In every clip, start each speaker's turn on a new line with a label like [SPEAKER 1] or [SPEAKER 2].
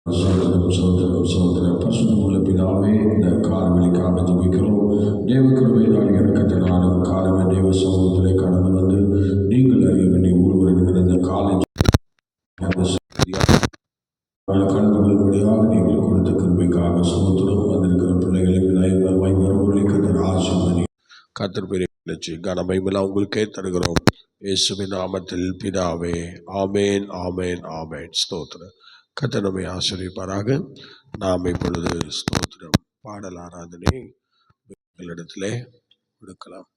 [SPEAKER 1] சோதரம் பசுமுள்ள பிதாவே, இந்த காலவெளிக்காக ஜெபிக்கிறோம். தேவ கிருபையினால் இறக்கத்தினாலும் காலமே தேவ சமூகத்திலே கடந்து வந்து நீங்கள் அறிய வேண்டிய ஒருவர் இந்த காலை கண்ணுபடியாக நீங்கள் கொடுத்த கிருபைக்காக சமூகத்துடன் வந்திருக்கிற பிள்ளைகளை மறுபடி கத்தர் ஆசீர்வதி கத்தர் பெரிய கனமைமெல்லாம் உங்களுக்கே தருகிறோம். இயேசுவின் நாமத்தில் பிதாவே, ஆமேன் ஆமேன் ஆமேன். ஸ்தோத்திரம். கர்த்தர் நம்மை ஆசீர்வதிப்பாராக. நாம் இப்பொழுது ஸ்தோத்திரம் பாடல் ஆராதனை இடத்திலே கொடுக்கலாம்.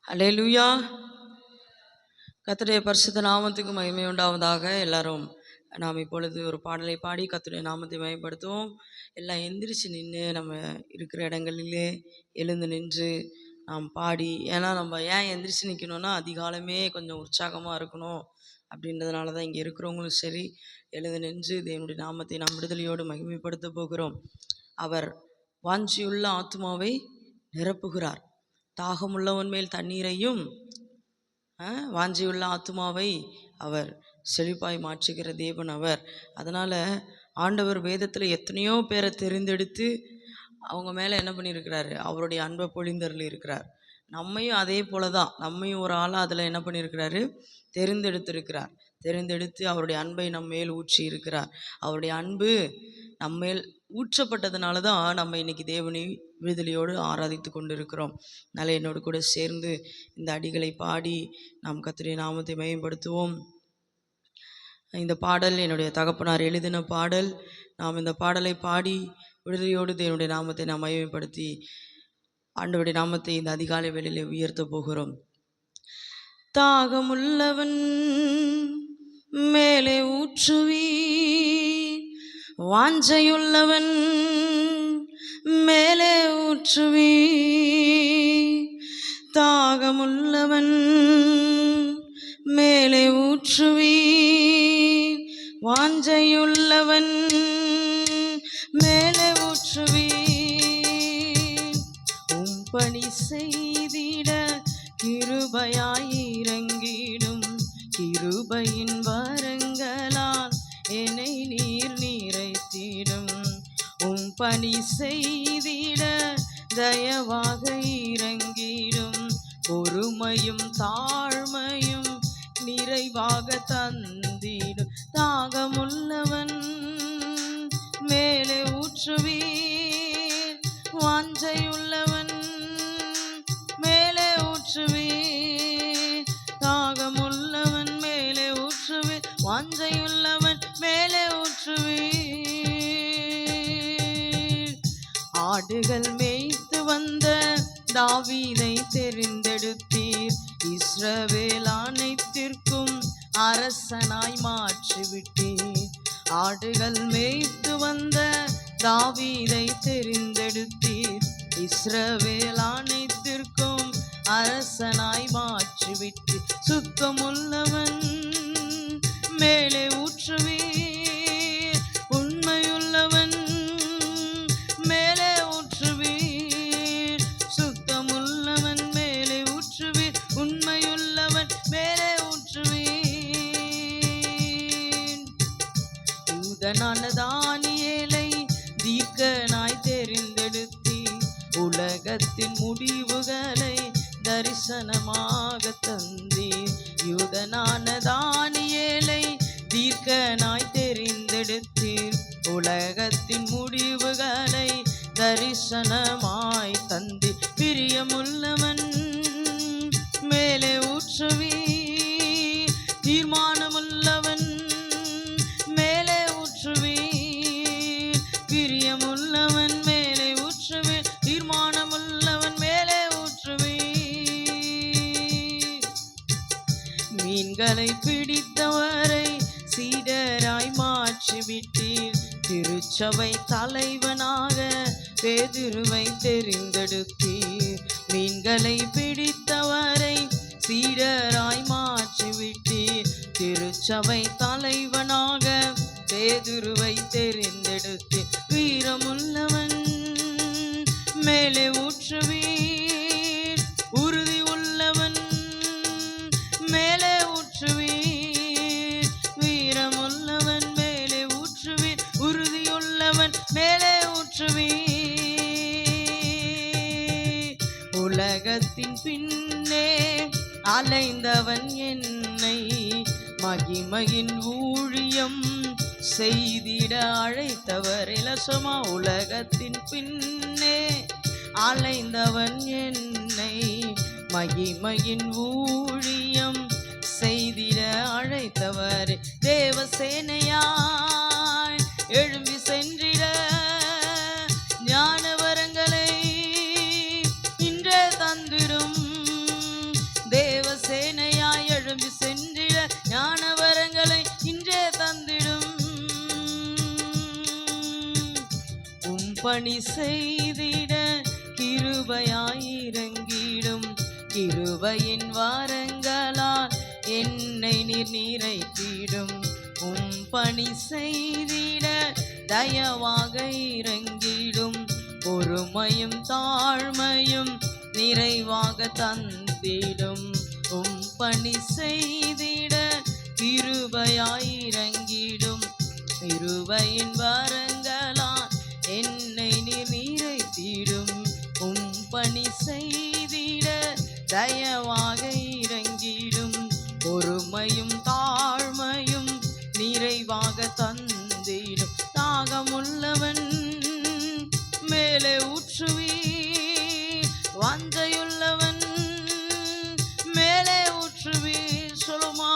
[SPEAKER 2] அல்லேலூயா. கர்த்தருடைய பரிசுத்த நாமத்துக்கு மகிமை உண்டாவதாக. எல்லாரும் நாம் இப்பொழுது ஒரு பாடலை பாடி கர்த்தருடைய நாமத்தை மகிமைப்படுத்துவோம். எல்லாம் எந்திரிச்சு நின்று நம்ம இருக்கிற இடங்களிலே எழுந்து நின்று நாம் பாடி, ஏன்னா நம்ம ஏன் எந்திரிச்சு நிற்கணும்னா அதிகாலமே கொஞ்சம் உற்சாகமாக இருக்கணும் அப்படின்றதுனால தான் இங்கே இருக்கிறவங்களும் சரி எழுந்து நின்று தேவனுடைய நாமத்தை நாம் விடுதலையோடு மகிமைப்படுத்த போகிறோம். அவர் வாஞ்சியுள்ள ஆத்மாவை நிரப்புகிறார். தாகமுள்ளவன் மேல் தண்ணீரையும் வாஞ்சியுள்ள ஆத்மாவை அவர் செழிப்பாய் மாற்றுகிற தேவன் அவர். அதனால் ஆண்டவர் வேதத்தில் எத்தனையோ பேரை தெரிந்தெடுத்து அவங்க மேலே என்ன பண்ணியிருக்கிறாரு, அவருடைய அன்பை பொழிந்தருளி இருக்கிறார். நம்மையும் அதே போல தான், நம்மையும் ஒரு ஆளாக அதில் என்ன பண்ணியிருக்கிறாரு, தெரிந்தெடுத்திருக்கிறார். தெரிந்தெடுத்து அவருடைய அன்பை நம்ம மேல் ஊற்றி இருக்கிறார். அவருடைய அன்பு நம்ம மேல் ஊற்றப்பட்டதுனால தான் நம்ம இன்னைக்கு தேவனை விடுதலையோடு ஆராதித்து கொண்டு இருக்கிறோம். அதனால் என்னோடு கூட சேர்ந்து இந்த அடிகளை பாடி நாம் கர்த்தருடைய நாமத்தை மேம்படுத்துவோம். இந்த பாடல் என்னுடைய தகப்பனார் எழுதின பாடல். நாம் இந்த பாடலை பாடி விடுதலையோடு தேவனுடைய நாமத்தை நாம் மகிமைப்படுத்தி ஆண்டவருடைய நாமத்தை இந்த அதிகாலை வேளையிலே உயர்த்த போகிறோம். தாகமுள்ளவன் மேலே ஊற்றுவீர், வாஞ்சையுள்ளவன் மேலே ஊற்றுவீர். தாகமுள்ளவன் மேலே ஊற்றுவீர், வாஞ்சையுள்ளவன் மேலே ஊற்றுவீர். பணி செய்திட கிருபையாயிரங்கிடும், கிருபையின் வரங்களால் என்னை நீர் நிறைத்திடும். பணி செய்திட தயவாக இறங்கிடும், பொறுமையும் தாழ்மையும் நிறைவாக தந்திடும். தாகமுள்ளவன் மேலே ஊற்றுவீர், வாஞ்சையுள்ளவன் மேலே ஊற்றுவீர். தாகமுள்ளவன் மேலே ஊற்றுவீர், வாஞ்சையுள்ளவன் மேலே ஊற்றுவீர். ஆடுகள் மேய்த்து வந்த தாவீதை தெரிந்தெடுத்தீர், இஸ்ரவேல் அனைத்திற்கும் அரசனாய் மாற்றிவிட்டீர். ஆடுகள் மேய்த்து வந்த தாவீதை தெரிந்தெடுத்தீர், இஸ்ரவேல் அனைத்திற்கும் அரசனாய் மாற்றிவிட்டு. சுத்தமுள்ளவன் மேலே ஊற்றுவீர், உண்மையுள்ளவன் மேலே ஊற்றுவீர். சுத்தமுள்ளவன் மேலே ஊற்றுவீர், உண்மையுள்ளவன் மேலே ஊற்றுவீர். யூதனான தானியேலை தீர்க்கனாய் தெரிந்தெடுத்தீர், உலகத்தின் முடிவுகளை தரிசனமாக தந்தீர். யூதனான தானியேலை தீர்க்கனாய் தெரிந்தெடுத்தீர், உலகத்தின் முடிவுகளை தரிசனமாய் தந்தீர். பிரியமுள்ளவன் மேலே ஊற்றுவீர், தீர்மானமுள்ளவன் மேலே ஊற்றுவீர். பிரியமுள்ளவன் மேலே ஊற்றுவீர், தீர்மானமுள்ளவன் மேலே ஊற்றுவீர். மீன்களை பிடித்தவரை சீடராய் மாற்றிவிட்டீர், திருச்சபை தலைவனாக பேதுருவை தெரிந்தெடுத்தீர். மீன்களை பிடித்தவரை சீடராய் மாற்றிவிட்டீர், திருச்சபை தலைவனாக பேதுருவை தெரிந்தெடுத்தீர். வீரமுள்ளவன் மேலே ஊற்றுவீர், உறுதி உள்ளவன் மேலே ஊற்றுவீர். உலகத்தின் பின்னே அலைந்தவன் என்னை மகிமையின் ஊழியம் செய்திட அழைத்தவர். இலசமா உலகத்தின் பின்னே அலைந்தவன் என்னை மகிமையின் ஊழியம் செய்திட அழைத்தவர். தேவசேனையாய் எழும்பி சென்றிட ஞானவரங்களை இன்றே தந்திடும். தேவசேனையாய் எழும்பி சென்றிட ஞானவரங்களை இன்றே தந்திடும். பணி செய்திட கிருபையாயிரங்கிடும். கிருபையின் வாரங்களால் என்னை நீர் நிறைத்திடும். பணி செய்திட தயவாக இறங்கிடும். பொறுமையும் தாழ்மையும் நிறைவாக தந்திடும். பணி செய்திட கிருபையாயிரங்கிடும். கிருபையின் வாரங்களால் என்னை நீர் நிறைத்திடும். பணி செய்திட தயவாக இறங்கிடும். பொறுமையும் தாழ்மையும் நிறைவாக தந்திடும். தாகமுள்ளவன் மேலே ஊற்றுவீர், வாஞ்சையுள்ளவன் மேலே ஊற்றுவீர். சொல்லுமா,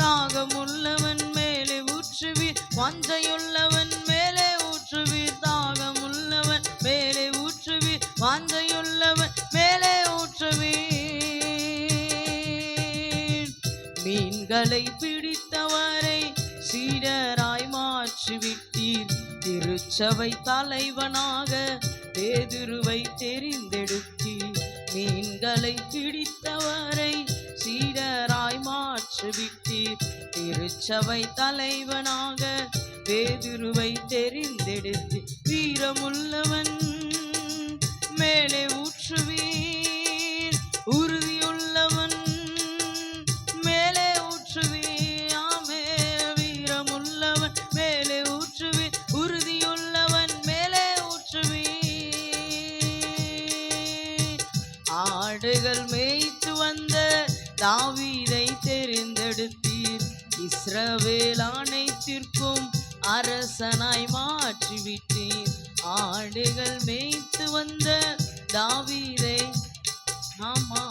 [SPEAKER 2] தாகமுள்ளவன் மேலே ஊற்றுவீர், வாஞ்சையுள்ளவன் மேலே ஊற்றுவீர். தாகமுள்ளவன் மேலே ஊற்றுவீர், வாஞ்சையுள்ளவன் மேலே ஊற்றுவீர். மீன்களை பிடித்தவரை சீடராய் மாற்றிவிட்டீர். திருச்சபை தலைவனாக பேதுருவை தெரிந்தெடுத்தீர். மீன்களை பிடித்தவரை சீடராய் மாற்றிவிட்டீர். திருச்சபை தலைவனாக பேதுருவை தெரிந்தெடுத்து. வீரமுள்ளவன் மேலே ஊற்றுவீர், உறுதியுள்ளவன் மேலே ஊற்றுவீர். ஆமே, வீரமுள்ளவன் மேலே ஊற்றுவீர், உறுதியுள்ளவன் மேலே ஊற்றுவீர். ஆடுகள் மேய்த்து வந்த தாவீதை தெரிந்தெடுத்தீர். இஸ்ரவேல் அனைத்திற்கும் அரசனாய் மாற்றிவிட்டீர். ஆடுகள் மேய்த்து வந்த தாவீதை, ஆமா,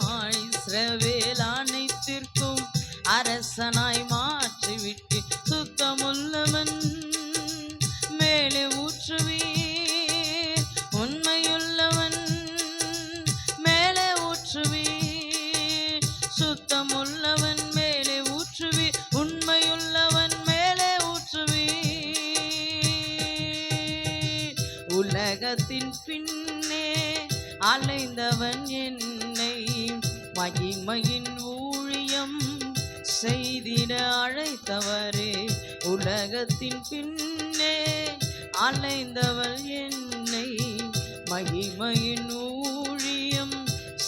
[SPEAKER 2] இஸ்ரவேல் அனைத்திற்கும் அரசனாய் மாற்றிவிட்டீர். சுத்தமுள்ளவன் மேலே ஊற்றுவீர், உண்மையுள்ளவன் மேலே ஊற்றுவீர். சுத்தமுள்ளவன் மேலே ஊற்றுவீர், உண்மையுள்ளவன் மேலே ஊற்றுவீர். உலகத்தின் பின்னே அலைந்தவன் என்னை மகிமையின் ஊழியம் செய்திட அழைத்தவரே. உலகத்தின் பின்னே அலைந்தவள் என்னை மகிமையின் ஊழியம்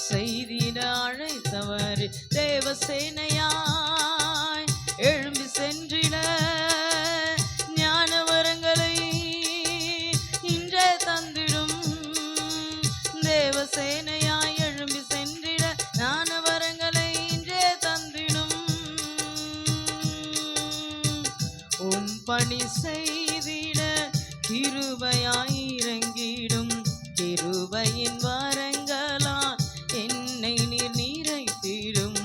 [SPEAKER 2] செய்திட அழைத்தவரே. தேவசேனையாய் எழும்பி சென்றிட ஞானவரங்களை இன்றே தந்திடும். தேவசேனையாய் எழும்பி சென்றிட ஞானவரங்களை இன்றே தந்திடும். பணி செய்திட கிருபையாயிரங்கிடும். கிருபையின் வரங்களால் என்னை நீர் நிறைத்திடும்.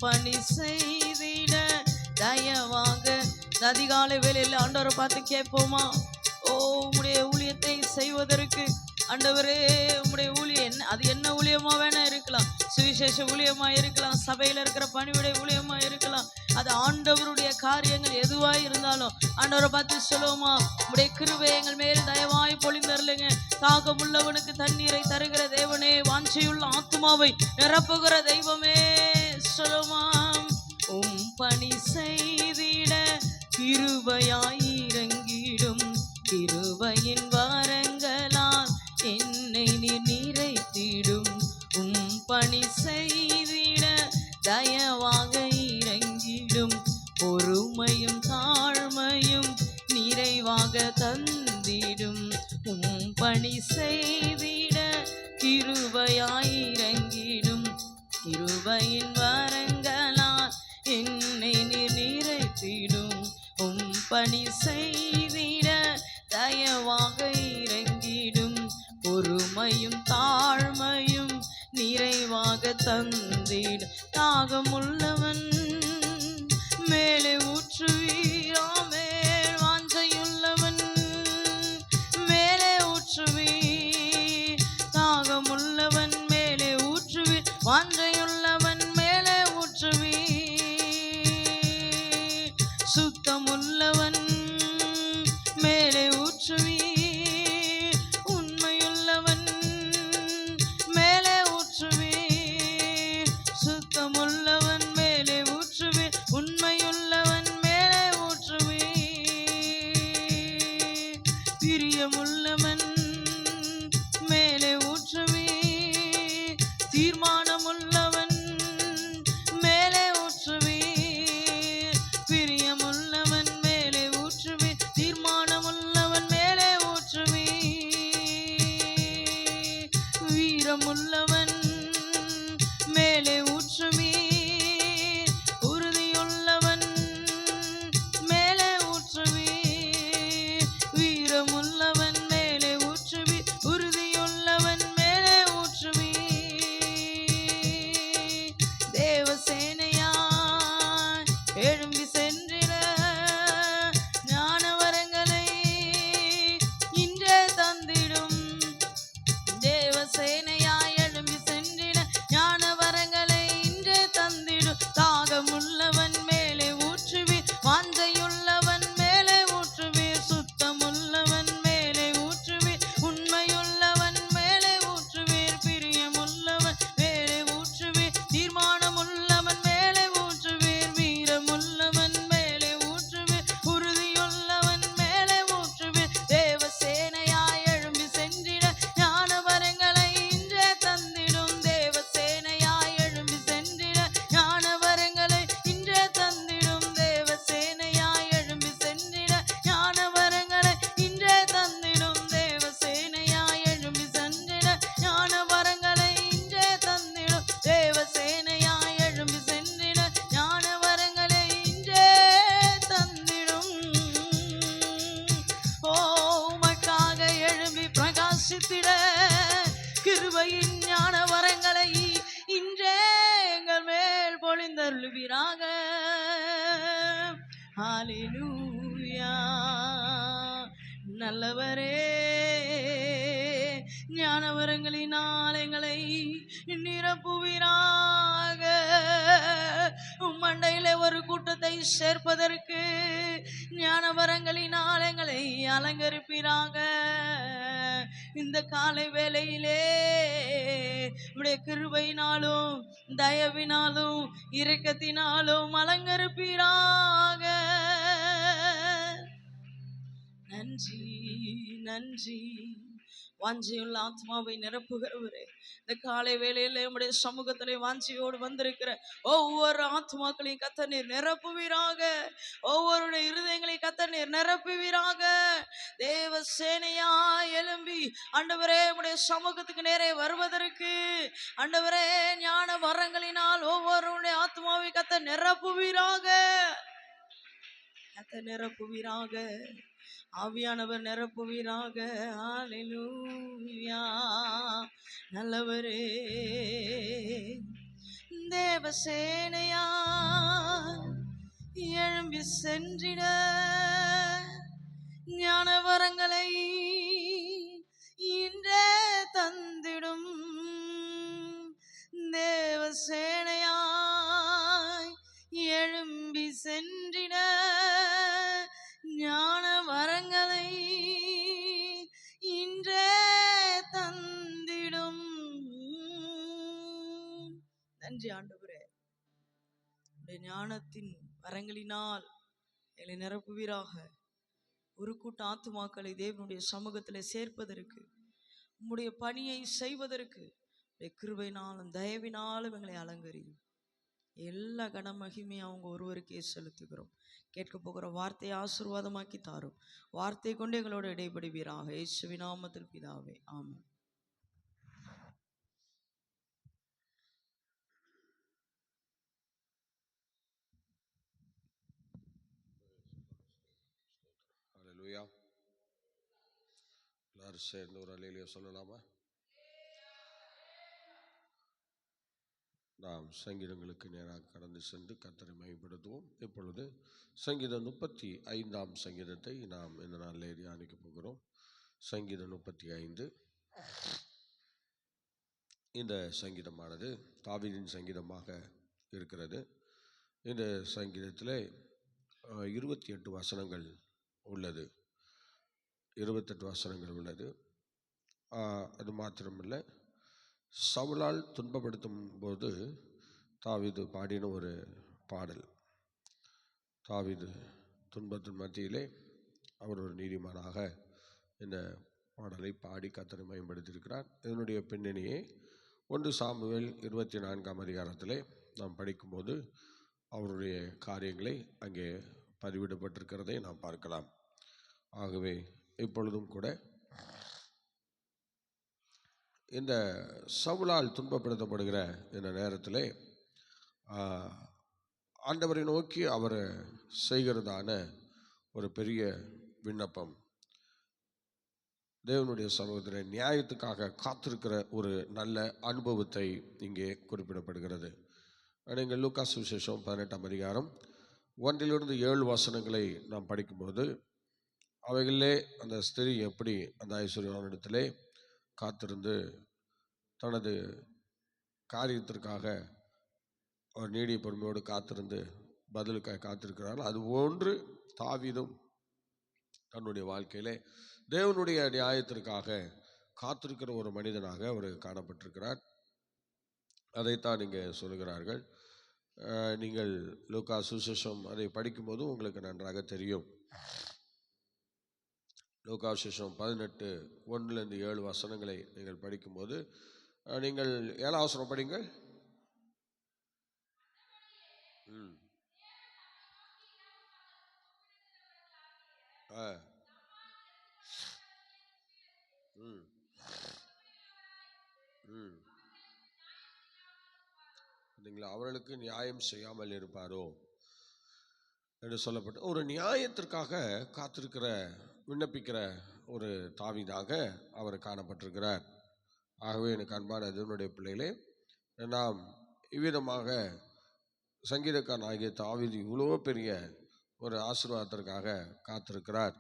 [SPEAKER 2] பணி செய்திட தயவாக. அதிகாலை வேளையில் ஆண்டவரை பார்த்து கேட்போமா? ஓ, உம்முடைய ஊழியத்தை செய்வதற்கு ஆண்டவரே, உம்முடைய ஊழியம் அது என்ன ஊழியமா வேணா இருக்கலாம். சுவிசேஷ ஊழியமா இருக்கலாம், சபையில இருக்கிற பணிவிடை ஊழியமா இருக்கலாம். அது ஆண்டவருடைய காரியங்கள் எதுவாய் இருந்தாலும் ஆண்டவரை பார்த்து சொல்லுவோமா? உம்முடைய கிருபை எங்கள் மேல் தயவாய் பொழிந்தருளுங்க. தாகம் உள்ளவனுக்கு தண்ணீரை தருகிற தேவனே, வாஞ்சையுள்ள ஆத்துமாவை நிரப்புகிற தெய்வமே, சொல்லுமாம். பணி செய்திட கிருபையாயிரங்கிடும். கிருபையின் வரங்களால் என்னை நீர் நிறைத்திடும். பணி செய்திட தயவாக இறங்கிடும். பொறுமையும் தாழ்மையும் நிறைவாக தந்திடும். பணி செய்திட கிருபையாயிரங்கிடும். கிருபையின் வரங்களால் என்னை நீர் நிறைத்திடும். பணி செய்திட தயவாக இறங்கிடும். பொறுமையும் தாழ்மையும் நிறைவாக தந்திடும். தாகமுள்ளவன் மேலே ஊற்றுவீராமே, வாஞ்சையுள்ளவன் மேலே ஊற்றுவீர். தாகமுள்ளவன் மேலே ஊற்றுவீர், வாஞ்சையுள்ளவன் மேலே ஊற்றுவீர். சுத்தமுள்ளவன் மேலே ஊற்றுவீர், உண்மையுள்ளவன் மேலே ஊற்றுவீர். சுத்தமுள்ளவன் மேலே ஊற்றுவீர், உண்மையுள்ளவன் மேலே ஊற்றுவீர். பிரியமுள்ளவன் மேலே ஊற்றுவீர், தீர்மானமுள்ளவன் மேலே ஊற்றுவீர். பிரியமுள்ளவன் மேலே ஊற்றுவீர், தீர்மானமுள்ளவன் மேலே ஊற்றுவீர். வீரமுள்ளவன் மேலே ஊற்றுவீர், உறுதியுள்ளவன் மேலே ஊற்றுவீர். வீரமுள்ளவன் மேலே ஊற்றுவீர், உறுதியுள்ளவன் மேலே ஊற்றுவீர். தேவசேனையாய் எழும்பி சென்றிட ஞான வரங்களை இன்றே தந்திடும். தேவசேனையாய் எழும்பி சென்றிட ஞான வரங்களை இன்றே தந்திடும். தாகமுள்ளவன் மேலே ஊற்றுவீர், வாஞ்சையுள்ளவன் மேலே ஊற்றுவீர். சுத்தமுள்ளவன் மேலே ஊற்றுவீர், உண்மையுள்ளவன் மேலே ஊற்றுவீர். பிரியமுள்ளவன் மேலே ஊற்றுவீர், தீர்மானமுள்ளவன் மேலே ஊற்றுவீர். வீரமுள்ளவன் மேலே ஊற்றுவீர், உறுதியுள்ளவன் மேலே ஊற்றுவீர். தேவசேனையாய் எழும்பி சென்றிட ஞான வரங்களை இன்றே தந்திடும். தேவசேனையாய் எழும்பி சென்றிட ஞான வரங்களை இன்றே தந்திடும். தேவசேனையாய் எழும்பி சென்றிட ஞான வரங்களை இன்றே தந்திடும். தேவசேனையாய் எழும்பி சென்றிட ஞான வரங்களை இன்றே தந்திடும். தேவசேனையாய் எழும்பி சென்றிட ஞான வரங்களை இன்றே தந்திடும். ஓ, உமக்காக எழும்பி பிரகாசித்திட கிருபையின் ஞான வரங்களை இன்றே எங்கள் மேல் பொழிந்தருளுவீராக. ஹல்லேலூயா. நல்லவரே, ஞான வரங்களினால் எங்களை நிரப்புவீராக. மண்டையிலே ஒரு கூட்டத்தை சேர்ப்பதற்கு ஞான வரங்களினால் எங்களை அலங்கரிப்பீராக. இந்த காலை வேளையிலே உடைய கிருபையினாலும் தயவினாலும் இரக்கத்தினாலும் அலங்கரிப்பீராக. நன்றி நன்றி. வாஞ்சியுள்ள ஆத்மாவை நிரப்புகிறவரே, இந்த காலை வேளையில உம்முடைய சமூகத்திலே வாஞ்சியோடு வந்திருக்கிற ஒவ்வொரு ஆத்மாக்களையும் கர்த்தர் நீர் நிரப்புவீராக. ஒவ்வொருடைய இருதயங்களையும் கர்த்தர் நீர் நிரப்புவீராக. தேவ சேனையா எழும்பி ஆண்டவரே உம்முடைய சமூகத்துக்கு நேரே வருவதற்கு ஆண்டவரே ஞான வரங்களினால் ஒவ்வொருடைய ஆத்மாவை கர்த்தர் நிரப்புவீராக. கர்த்தர் நிரப்புவீராக. ஆவியானவர் நிரப்புவீராக. ஹல்லேலூயா. நல்லவரே, தேவசேனையா எழும்பி சென்றிட ஞான வரங்களை இன்றே தந்திடும். தேவசேனையாய் எழும்பி சென்றிட ஞான வரங்களை இன்றே தந்திடும். நன்றி ஆண்டவரே, உடைய ஞானத்தின் வரங்களினால் என்னை நிரப்புவீராக. ஒரு கூட்ட ஆத்துமாக்களை தேவனுடைய சமூகத்தில் சேர்ப்பதற்கு, உம்முடைய பணியை செய்வதற்கு கிருபையினாலும் தயவினாலும் எங்களை அலங்கரியும். எல்லா கன மகிமையும் அவங்க ஒருவருக்கே செலுத்துகிறோம். கேட்க போகிற வார்த்தையை ஆசீர்வாதமாக்கி தாரும். வார்த்தை கொண்டு எங்களோடு இடைபடுவீராக. இயேசுவின் நாமத்தில் பிதாவே, ஆமென்.
[SPEAKER 1] சேர்ந்து ஒரு அல்லேலூயா சொல்லலாமா? நாம் சங்கீதங்களுக்கு நேராக கடந்து சென்று கர்த்தரை மகிமைப்படுத்துவோம். இப்பொழுது சங்கீதம் 35ஆம் சங்கீதத்தை நாம் இந்த நாளில் தியானிக்க போகிறோம். சங்கீதம் 35. இந்த சங்கீதமானது தாவீதின் சங்கீதமாக இருக்கிறது. இந்த சங்கீதத்தில் 28 வசனங்கள் உள்ளது. 28 வசனங்கள் உள்ளது. அது மாத்திரமில்லை, சவுலால் துன்பப்படுத்தும் போது தாவீது பாடின ஒரு பாடல். தாவீது துன்பத்தின் மத்தியிலே அவர் ஒரு நீதிமானாக இந்த பாடலை பாடி கர்த்தரை மகிமைப்படுத்தியிருக்கிறார். இதனுடைய பின்னணியை 1 சாமுவேல் 24ஆம் அதிகாரத்திலே நாம் படிக்கும்போது அவருடைய காரியங்களை அங்கே பதிவிடப்பட்டிருக்கிறதை நாம் பார்க்கலாம். ஆகவே இப்பொழுதும் கூட இந்த சவுலால் துன்பப்படுத்தப்படுகிற இந்த நேரத்தில் ஆண்டவரை நோக்கி அவர் செய்கிறதான ஒரு பெரிய விண்ணப்பம், தேவனுடைய சமூகத்தில் நியாயத்துக்காக காத்திருக்கிற ஒரு நல்ல அனுபவத்தை இங்கே குறிப்பிடப்படுகிறது. நீங்கள் லூக்கா சுவிசேஷம் 18ஆம் அதிகாரம் 1-7 வசனங்களை நாம் படிக்கும்போது அவைகளிலே அந்த ஸ்திரீ எப்படி அந்த ஐஸ்வர்யவானிடத்திலே காத்திருந்து தனது காரியத்திற்காக அவர் நீடிய பொறுமையோடு காத்திருந்து பதிலுக்காக காத்திருக்கிறார்கள். அதுபோன்று தாவீதும் தன்னுடைய வாழ்க்கையிலே தேவனுடைய நியாயத்திற்காக காத்திருக்கிற ஒரு மனிதனாக அவர் காணப்பட்டிருக்கிறார். அதைத்தான் இங்கே சொல்கிறார்கள். நீங்கள் லூக்கா சுவிசேஷம் அதை படிக்கும்போது உங்களுக்கு நன்றாக தெரியும். லூக்கா சுவிசேஷம் 18:1-7 வசனங்களை நீங்கள் படிக்கும்போது நீங்கள் 7ஆம் வசனம் படிங்கள். அவர்களுக்கு நியாயம் செய்யாமல் இருப்பாரோ என்று சொல்லப்பட்டு ஒரு நியாயத்திற்காக காத்திருக்கிற விண்ணப்பிக்கிற ஒரு தாவீதாக அவர் காணப்பட்டிருக்கிறார். ஆகவே எனக்கு அன்பான தேவனுடைய பிள்ளைகளே, நாம் இவ்விதமாக சங்கீதக்காரன் ஆகிய தாவீது இவ்வளோ பெரிய ஒரு ஆசீர்வாதத்திற்காக காத்திருக்கிறார்.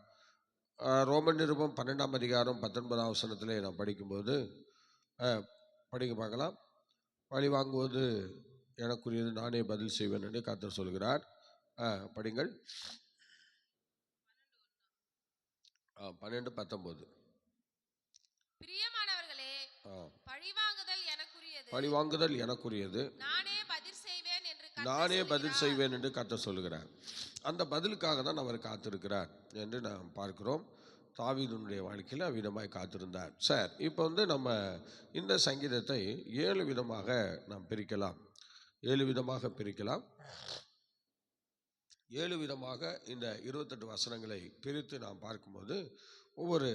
[SPEAKER 1] ரோமன் நிருபம் 12ஆம் அதிகாரம் 19ஆம் வசனத்திலே நாம் படிக்கும்போது படிக்க பார்க்கலாம். பழி வாங்குவது எனக்குரியது, நானே பதில் செய்வேன் என்று கர்த்தர் சொல்கிறார். படிங்கள். 12:19.
[SPEAKER 3] பிரியமானவர்களே,
[SPEAKER 1] பழிவாங்குதல் எனக்குரியது, நானே பதில் செய்வேன் என்று கர்த்தர் சொல்கிறார். அந்த பதிலுக்காக தான் அவர் காத்திருக்கிறார் என்று நாம் பார்க்கிறோம். தாவீதுனுடைய வாழ்க்கையில் அவ்விதமாய் காத்திருந்தார். சார், இப்போ நம்ம இந்த சங்கீதத்தை 7 விதமாக நாம் பிரிக்கலாம். 7 விதமாக பிரிக்கலாம். 7 விதமாக இந்த 28 வசனங்களை பிரித்து நாம் பார்க்கும்போது ஒவ்வொரு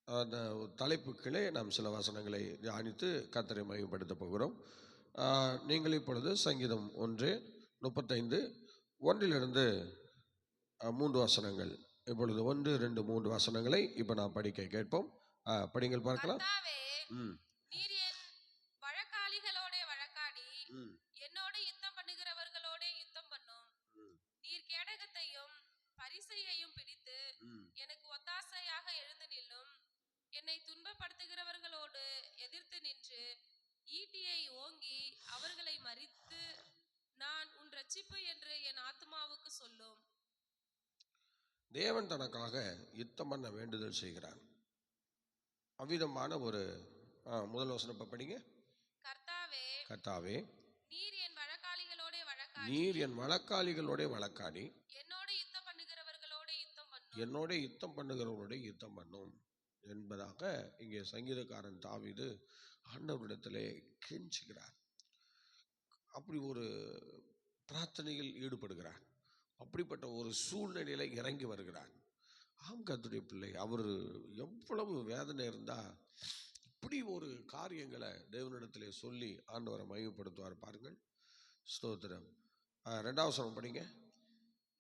[SPEAKER 1] அந்த தலைப்புகளே நாம் சில வசனங்களை தியானித்து கர்த்தரை மகிமைப்படுத்த போகிறோம். நீங்கள் இப்பொழுது சங்கீதம் 1:1-3 வசனங்கள், இப்பொழுது 1, 2, 3 வசனங்களை இப்போ நான் படிக்க கேட்போம். படிங்கள் பார்க்கலாம்.
[SPEAKER 3] நீர் என் வழக்காளிகளோட வழக்காடி என்னோடு யுத்தம் பண்ணுகிறவர்களோட யுத்தம் பண்ணும். நீர் கேடகத்தையும் பரிசையையும் பிடித்து எனக்கு ஒத்தாசையாக எழுந்து நில்லும். என்னை துன்பப்படுத்துகிறவர்களோடு எதிர்த்து நின்று ஈட்டியை ஓங்கி அவர்களை மறித்து நான் உன் ரட்சிப்பு என்று என் ஆத்மாவுக்கு சொல்லும்.
[SPEAKER 1] தேவன் தனக்காக யுத்தம் பண்ண வேண்டுதல் செய்கிறான். அவ்விதமான ஒரு முதல் வசனம் படிங்க. கர்த்தாவே, நீர் என் வழக்காளிகளோட வழக்காடி என்னோட யுத்தம் பண்ணுகிறவர்களோட யுத்தம் பண்ணும் என்பதாக இங்கே சங்கீதக்காரன் தாவீது ஆண்டவரிடத்திலே கெஞ்சுகிறார். அப்படி ஒரு பிரார்த்தனையில் ஈடுபடுகிறார். அப்படிப்பட்ட ஒரு சூழ்நிலையில இறங்கி வருகிறார். கர்த்தருடைய பிள்ளை, அவர் எவ்வளவு வேதனை இருந்தால் இப்படி ஒரு காரியங்களை தேவனிடத்திலே சொல்லி ஆண்டவரை மகிமைப்படுத்துவார் பாருங்கள். ஸ்தோத்திரம். 2ஆம் வசனம் படிங்க.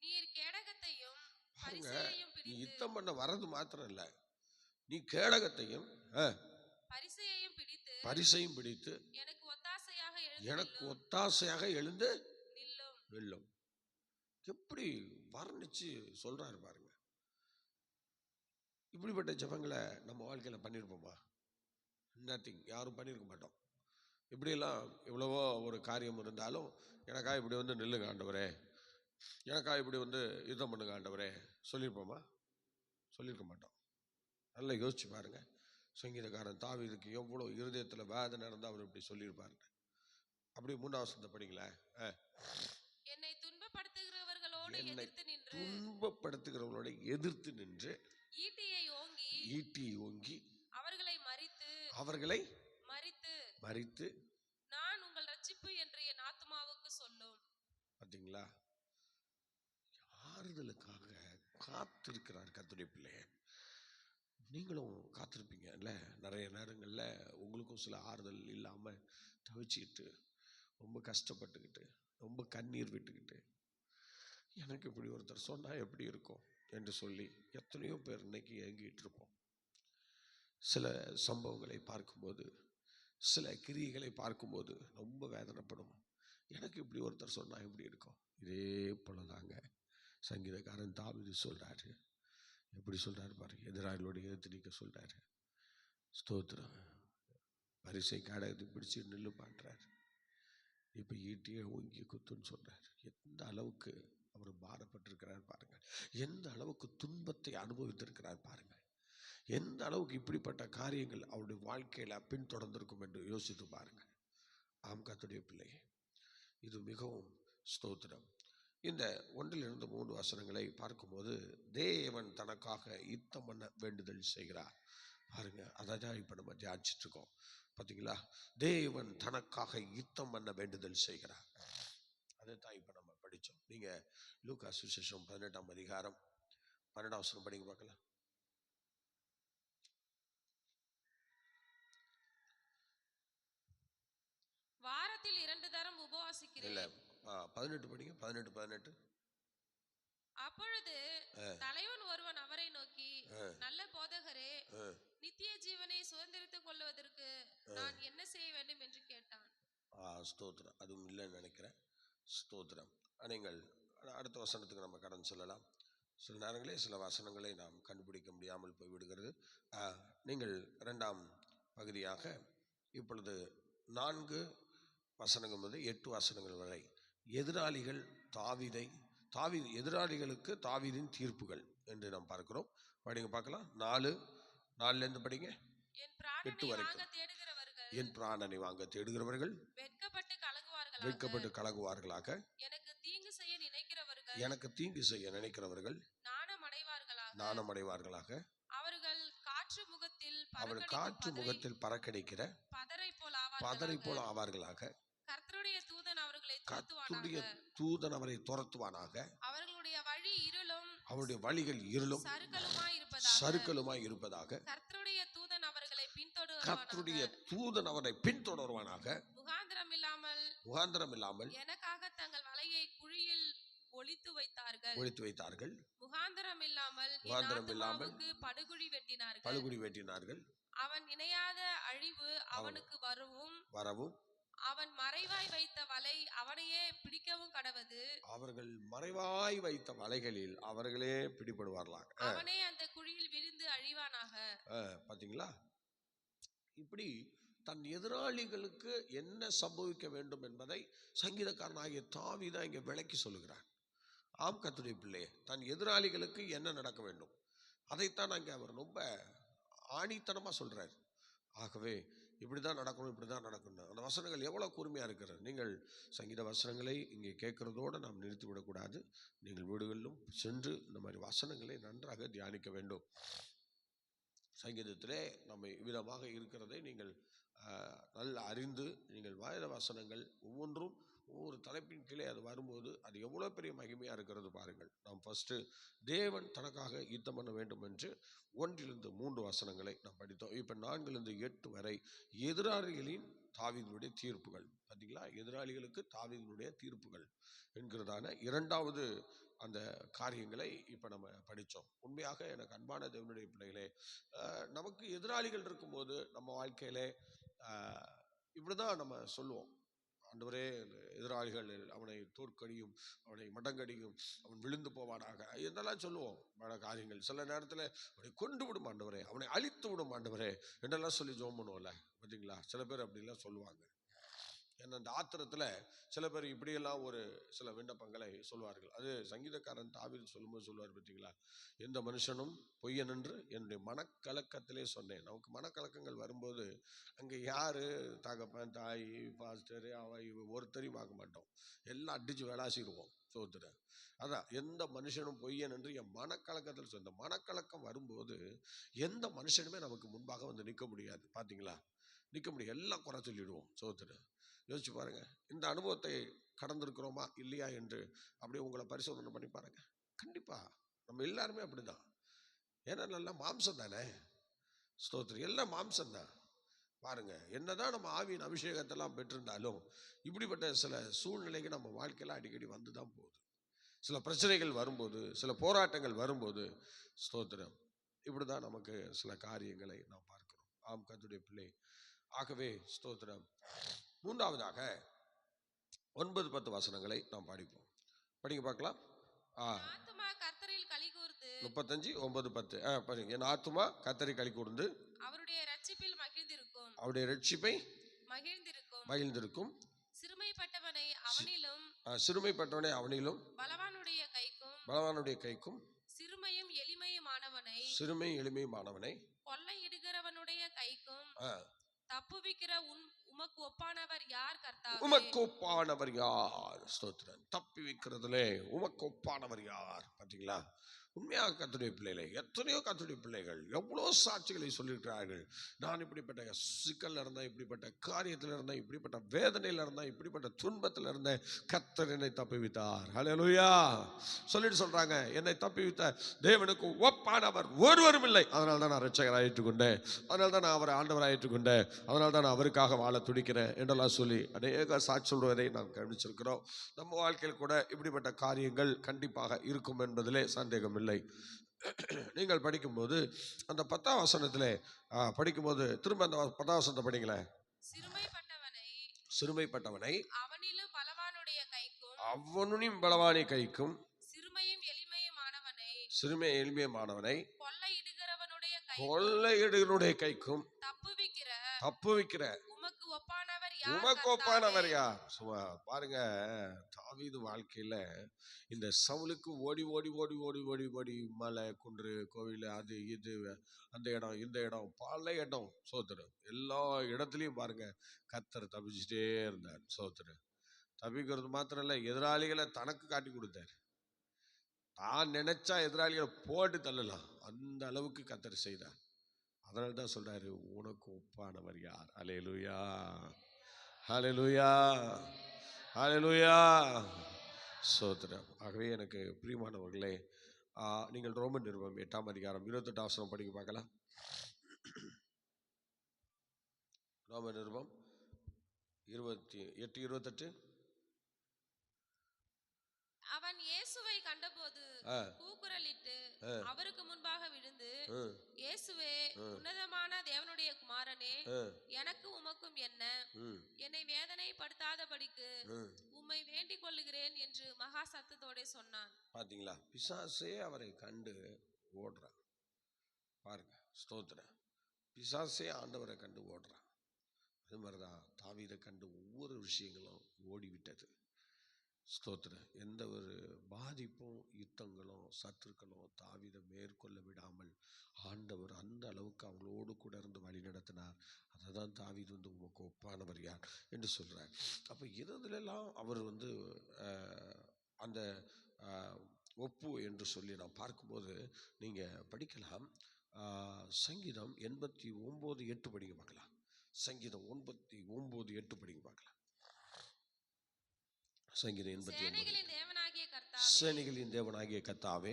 [SPEAKER 3] நீர் கேடகத்தையும்
[SPEAKER 1] பாருங்க,
[SPEAKER 3] பரிசையையும்
[SPEAKER 1] நீ
[SPEAKER 3] பிடித்து
[SPEAKER 1] யுத்தம் பண்ண வர்றது மாத்திரம் இல்ல, நீ கேடகத்தையும்
[SPEAKER 3] பரிசையையும் பிடித்து
[SPEAKER 1] பரிசையும் பிடித்து
[SPEAKER 3] எனக்கு ஒத்தாசையாக எழுந்து
[SPEAKER 1] எனக்கு
[SPEAKER 3] நில்லும்
[SPEAKER 1] ஒத்தாசையாக எழுந்து
[SPEAKER 3] நில்லும்.
[SPEAKER 1] வெல்லும். எப்படி வர்ணிச்சு சொல்றாரு பாருங்க. இப்படிப்பட்ட ஜெபங்களை நம்ம வாழ்க்கையில பண்ணியிருப்போமா? நத்திங். யாரும் பண்ணியிருக்க மாட்டோம். இப்படியெல்லாம் எவ்வளவோ ஒரு காரியம் இருந்தாலும் எனக்கா இப்படி வந்து நில்லுங்க ஆண்டவரே, எனக்கா இப்படி வந்து யுத்தம் பண்ணுங்க ஆண்டவரே சொல்லியிருப்போமா? சொல்லியிருக்க மாட்டோம். நல்லா யோசிச்சு பாருங்க. சங்கீதக்காரன் தாவீதுக்கு எவ்வளோ இருதயத்தில் வேதனை இருந்தால் அவர் இப்படி சொல்லியிருப்பாருங்க. அப்படி 3ஆம் வசனத்தை படிங்களேன்.
[SPEAKER 3] என்னை துன்பப்படுத்துகிறவர்களோடு
[SPEAKER 1] என்னை
[SPEAKER 3] எதிர்த்து நின்று
[SPEAKER 1] துன்பப்படுத்துகிறவர்களோட எதிர்த்து நின்று
[SPEAKER 3] ஈட்டியை ஓங்கி
[SPEAKER 1] அவர்களை
[SPEAKER 3] மரித்து
[SPEAKER 1] மறித்து
[SPEAKER 3] நான் உங்கள் ரட்சிப்பு என்று என் ஆத்துமாவுக்கு சொல்லும்.
[SPEAKER 1] பார்த்தீங்களா? ஆறுதலுக்காக காத்திருக்கிறார் கர்த்தருடைய பிள்ளைய. நீங்களும் காத்திருப்பீங்கல்ல. நிறைய நேரங்களில் உங்களுக்கும் சில ஆறுதல் இல்லாமல் தவிச்சுக்கிட்டு, ரொம்ப கஷ்டப்பட்டுக்கிட்டு, ரொம்ப கண்ணீர் விட்டுக்கிட்டு, எனக்கு இப்படி ஒருத்தர் சொன்னால் எப்படி இருக்கும் என்று சொல்லி எத்தனையோ பேர் இன்னைக்கு ஏங்கிட்டு இருப்போம். சில சம்பவங்களை பார்க்கும்போது, சில கிரியைகளை பார்க்கும்போது ரொம்ப வேதனைப்படும். எனக்கு இப்படி ஒருத்தர் சொன்னால் எப்படி இருக்கும்? இதே போலதாங்க சங்கீதக்காரன் தாவீது சொல்றாரு. எப்படி சொல்றாரு பாருங்க. எதிராளியோட எதிர்த்து நிற்க சொல்றாரு. ஸ்தோத்திரம். பரிசை காடகத்தை பிடிச்சி நில்லு பாடுறாரு. இப்போ ஈட்டியை ஓங்கி குத்துன்னு சொல்றாரு. எந்த அளவுக்கு அவர் பாரப்பட்டிருக்கிறார் பாருங்க. எந்த அளவுக்கு துன்பத்தை அனுபவித்திருக்கிறார் பாருங்க. எந்த அளவுக்கு இப்படிப்பட்ட காரியங்கள் அவருடைய வாழ்க்கையில பின்தொடர்ந்திருக்கும் என்று யோசித்து பாருங்க. ஆம் கர்த்தருடைய பிள்ளையே, இது மிகவும் ஸ்தோத்திரம். இந்த 1 - 3 வசனங்களை பார்க்கும்போது தேவன் தனக்காக யுத்தம் பண்ண வேண்டுதல் செய்கிறார் பாருங்க. அதை தான் இப்போ நம்ம தியானிச்சுட்டு இருக்கோம். பார்த்தீங்களா? தேவன் தனக்காக யுத்தம் பண்ண வேண்டுதல் செய்கிறார். அதை தான் இப்போ நம்ம படித்தோம். நீங்கள் லூக்கா சுவிசேஷம் 18ஆம் அதிகாரம் 12ஆம் வசனம் படிங்க பார்க்கலாம்.
[SPEAKER 3] வாரத்தில் 2 தரம் உபவாசிக்கிறேன்.
[SPEAKER 1] இல்லை, 18 படிங்க. 18.
[SPEAKER 3] அப்பொழுது தலைவன் ஒருவன் அவரை நோக்கி, நல்ல போதகரே, நித்திய ஜீவனை சுதந்திரித்துக் கொள்வதற்கு நான் என்ன செய்ய வேண்டும் என்று கேட்டான்.
[SPEAKER 1] ஸ்தோத்திரம். அதுவும் இல்லைன்னு நினைக்கிறேன். ஸ்தோத்திரம். நீங்கள் அடுத்த வசனத்துக்கு நம்ம கடன் சொல்லலாம். சில நேரங்களே சில வசனங்களை நாம் கண்டுபிடிக்க முடியாமல் போய்விடுகிறது. நீங்கள் 2ஆம் பகுதியாக இப்பொழுது 4 வசனங்கள் முதல் 8 வசனங்கள் வரை எதிராளிகள் எதிராளிகளுக்கு தாவீதின் தீர்ப்புகள் என்று நாம் பார்க்கிறோம். படிங்க பார்க்கலாம். 4 படிங்க. என் பிராணனை வாங்க தேடுகிறவர்கள் வெட்கப்பட்டு கலங்குவார்களாக. எனக்கு தீங்கு செய்ய நினைக்கிறவர்கள் நாணமடைவார்களாக. அவர்கள் காற்று முகத்தில் பறக்கடிக்கிற பதரை போல ஆவார்களாக. கர்த்தருடைய தூதன் அவரை துரத்துவானாக. அவருடைய வழிகள் இருளும் சறுக்கலுமாய் இருப்பதாக. கர்த்தருடைய தூதன் அவரை பின்தொடர்வானாக. முகாந்திரம் இல்லாமல் எனக்காக தங்கள் வலையை குழியில் ஒளித்து வைத்தார்கள். முகாந்திரம் இல்லாமல் படுகுழி வெட்டினார்கள். அவன் நினையாத அழிவு அவனுக்கு வரவும் அவன் மறைவாய் வைத்த வலை அவனையே பிடிக்கவும் கடவது. அவர்கள் மறைவாய் வைத்த வலைகளில் அவர்களே பிடிபடுவார்களாக. அவனே அந்த குழியில் விழுந்து அழிவானாக. பாத்தீங்களா? இப்படி தன் எதிராளிகளுக்கு என்ன சம்பவிக்க வேண்டும் என்பதை சங்கீதக்காரனாகிய தாவீது இங்கே விளக்கி சொல்லுகிறார். ஆம் கர்த்தருடைய பிள்ளையே, தன் எதிராளிகளுக்கு என்ன நடக்க வேண்டும் அதைத்தான் அங்கே அவர் ரொம்ப ஆணித்தனமா சொல்றாரு. ஆகவே இப்படிதான் நடக்கணும், இப்படிதான் நடக்கணும். அந்த வசனங்கள் எவ்வளவு கூர்மையா இருக்கிறது. நீங்கள் சங்கீத வசனங்களை இங்கே கேட்கறதோடு நாம் நிறுத்திவிடக்கூடாது. நீங்கள் வீடுகளிலும் சென்று இந்த மாதிரி வசனங்களை நன்றாக தியானிக்க வேண்டும். சங்கீதத்திலே நம்ம விதமாக இருக்கிறதை நீங்கள் நல்லா அறிந்து, நீங்கள் வேத வசனங்கள் ஒவ்வொன்றும் ஒவ்வொரு தலைப்பின் கீழே அது வரும்போது அது எவ்வளோ பெரிய மகிமையாக இருக்கிறது பாருங்கள். நாம் ஃபஸ்ட்டு தேவன் தனக்காக யுத்தம் பண்ண வேண்டும் என்று 1 - 3 வசனங்களை நாம் படித்தோம். இப்போ 4 - 8 வரை எதிராளிகளின் தாவீதினுடைய தீர்ப்புகள். பார்த்தீங்களா? எதிராளிகளுக்கு தாவீதினுடைய தீர்ப்புகள் என்கிறதான 2வது அந்த காரியங்களை இப்போ நம்ம படித்தோம். உண்மையாக எனக்கு அன்பான தேவனுடைய பிள்ளைகளே, நமக்கு எதிராளிகள் இருக்கும்போது நம்ம வாழ்க்கையிலே இப்படிதான் நம்ம சொல்லுவோம், ஆண்டவரே எதிராளிகள் அவனை தோற்கடியும், அவனை மடங்கடியும், அவன் விழுந்து போவானாக, இதெல்லாம் சொல்லுவோம் பல காரியங்கள். சில நேரத்தில் அவனை கொண்டு விடும் ஆண்டவரே, அவனை அழித்து விடும் ஆண்டவரே என்றெல்லாம் சொல்லி ஜெபம் பண்ணுவோம்ல, பார்த்தீங்களா? சில பேர் அப்படிலாம் சொல்லுவாங்க. ஏன்னா அந்த ஆத்திரத்தில் சில பேர் இப்படியெல்லாம் ஒரு சில விண்ணப்பங்களை சொல்வார்கள். அது சங்கீதக்காரன் தாவீது சொல்லும்போது சொல்லுவார், பார்த்தீங்களா? எந்த மனுஷனும் பொய்யன் என்று என்னுடைய மனக்கலக்கத்திலே சொன்னேன். நமக்கு மனக்கலக்கங்கள் வரும்போது அங்கே யார் தகப்பன், தாய், பாஸ்டர், ஒருத்தரையும் பார்க்க மாட்டோம், எல்லாம் அடித்து விளாசிடுவோம் சோத்துற. அதான் எந்த மனுஷனும் பொய்யன் என்று என் மனக்கலக்கத்தில் சொன்ன. மனக்கலக்கம் வரும்போது எந்த மனுஷனுமே நமக்கு முன்பாக வந்து நிற்க முடியாது. பார்த்தீங்களா? நிற்க முடியும், எல்லாம் குறை சொல்லிடுவோம் சோத்துற. யோசிச்சு பாருங்க, இந்த அனுபவத்தை கடந்திருக்கிறோமா இல்லையா என்று அப்படியே உங்களை பரிசோதனை பண்ணி பாருங்க. கண்டிப்பா நம்ம எல்லாருமே அப்படிதான். ஏன்னா நல்லா மாம்சம் தானே, ஸ்தோத்திரம், எல்லாம் மாம்சம் தான். பாருங்க, என்னதான் நம்ம ஆவியின் அபிஷேகத்தெல்லாம் பெற்றிருந்தாலும் இப்படிப்பட்ட சில சூழ்நிலைக்கு நம்ம வாழ்க்கையில அடிக்கடி வந்து தான் போகுது. சில பிரச்சனைகள் வரும்போது, சில போராட்டங்கள் வரும்போது, ஸ்தோத்திரம், இப்படிதான் நமக்கு சில காரியங்களை நாம் பார்க்கிறோம். ஆம் கர்த்தருடைய பிள்ளை. ஆகவே ஸ்தோத்திரம், மூன்றாவதாக 9-10 வசனங்களை நாம் படிப்போம். படிங்க பார்க்கலாம்.
[SPEAKER 3] ஆத்துமா கர்த்தரில் களிகூர்ந்து
[SPEAKER 1] 35, 9, 10 பாருங்க. என் ஆத்துமா கர்த்தரை களி கூர்ந்து
[SPEAKER 3] அவருடைய ரட்சிப்பில் மகிழ்ந்திருக்கும்,
[SPEAKER 1] அவருடைய ரட்சிப்பை
[SPEAKER 3] மகிழ்ந்திருக்கும். சிறுமைப்பட்டவனை அவனிலும் பலவானுடைய கைக்கும் சிறுமையும் எளிமையுமானவனை கொள்ளையிடுகிறவனுடைய கைக்கும் தப்புவிக்கிற உமக்கு ஒப்பானவர் யார் கர்த்தாவே?
[SPEAKER 1] உமக்கு ஒப்பானவர் யார்? ஸ்தோத்திரம். தப்பி வைக்கிறதுலே உமக்கு ஒப்பானவர் யார்? பார்த்தீங்களா? உண்மையாக கர்த்தருடைய பிள்ளைகளை, எத்தனையோ கர்த்தருடைய பிள்ளைகள் எவ்வளோ சாட்சிகளை சொல்லியிருக்கிறார்கள். நான் இப்படிப்பட்ட சிக்கல்ல இருந்தேன், இப்படிப்பட்ட காரியத்தில் இருந்தேன், இப்படிப்பட்ட வேதனையில் இருந்தேன், இப்படிப்பட்ட துன்பத்தில் இருந்தேன், கர்த்தர் என்னை தப்பிவித்தார். ஹல்லேலூயா சொல்லிட்டு சொல்றாங்க, என்னை தப்பிவித்த தேவனுக்கு ஒப்பானவர் ஒருவரும் இல்லை. அதனால தான் நான் ரட்சகராக ஏற்றுக்கொண்டேன், அதனால தான் நான் அவரை ஆண்டவராக ஏற்றுக்கொண்டேன், அதனால தான் நான் அவருக்காக வாழ துடிக்கிறேன் என்றெல்லாம் சொல்லி அநேக சாட்சி சொல்வதை நாம் கவனிச்சிருக்கிறோம். நம்ம வாழ்க்கையில் கூட இப்படிப்பட்ட காரியங்கள் கண்டிப்பாக இருக்கும் என்பதிலே சந்தேகம் இல்லை. நீங்கள் படிக்கும்போது அந்த 10ஆம் வசனத்தில் படிக்கும்போது திரும்ப அந்த 10ஆம் வசனத்தை படிங்களேன். சிறுமைப்பட்டவனை அவனிலும் பலவானுடைய கைக்கும் சிறுமை எளிமையுமானவனை கொள்ளையிடுகிறவனுடைய கைக்கும் தப்புவிக்கிற உமக்கு ஒப்பானவர் யார்? சும்மா பாருங்க, தாவீது வாழ்க்கையில இந்த சவுலுக்கு ஓடி ஓடி ஓடி ஓடி ஓடி ஓடி மலை, குன்று, கோவில், அது இது, அந்த இடம், இந்த இடம், பல இடம், சோத்திரம், எல்லா இடத்துலையும் பாருங்க கர்த்தர் தப்பிச்சுட்டே இருந்தார். சோத்திரம். தப்பிக்கிறது மாத்திரம் இல்லை, எதிராளிகளை தனக்கு காட்டி கொடுத்தார். தான் நினைச்சா எதிராளிகளை போட்டு தள்ளலாம், அந்த அளவுக்கு கர்த்தர் செய்தார். அதனால தான் சொல்றாரு, உனக்கு ஒப்பானவர் யார்? அல்லேலூயா, ஹல்லேலூயா, ஹல்லேலூயா, ஸ்தோத்திரம். ஆகவே எனக்கு பிரியமானவர்களே, நீங்கள் ரோமன் நிருபம் 8ஆம் அதிகாரம் 28ஆம் வசனம் படிக்க பார்க்கலாம். ரோமன் நிருபம் 28:28.
[SPEAKER 3] அவன் இயேசுவை கண்டபோது கூக்குரலிட்டு அவருக்கு முன்பாக விழுந்து, இயேசுவே, உன்னதமான தேவனுடைய குமாரனே, எனக்கு உமக்கும் என்ன, என்னை வேதனைப்படுத்தாதபடிக்கு உம்மை வேண்டிக் கொள்ளுகிறேன் என்று மகா சத்தத்தோட சொன்னான்.
[SPEAKER 1] பாத்தீங்களா? பிசாசே அவரை கண்டு ஓடுறான். பாருங்க, ஸ்தோத்திரம். பிசாசே ஆண்டவரை கண்டு ஓடுறான். அது மாதிரிதான் தாவீதை கண்டு ஒவ்வொரு விஷயங்களும் ஓடிவிட்டது. ஸ்தோத்திரம். எந்த ஒரு பாதிப்பும், யுத்தங்களும், சத்துருக்களும் தாவீதை மேற்கொள்ள விடாமல் ஆண்டவர் அந்த அளவுக்கு அவங்களோடு கூட இருந்து வழி நடத்தினார். அதை தான் தாவீது வந்து உமக்கு ஒப்பானவர் யார் என்று சொல்றார். அப்போ இதுலெல்லாம் அவர் வந்து அந்த ஒப்பு என்று சொல்லி நாம் பார்க்கும்போது நீங்கள் படிக்கலாம். சங்கீதம் 89:8 படிக்க பார்க்கலாம். சங்கீதம் 89:8 படிக்க பார்க்கலாம். சங்கீதம் 89. சேனைகளின் தேவனாகிய கர்த்தாவே,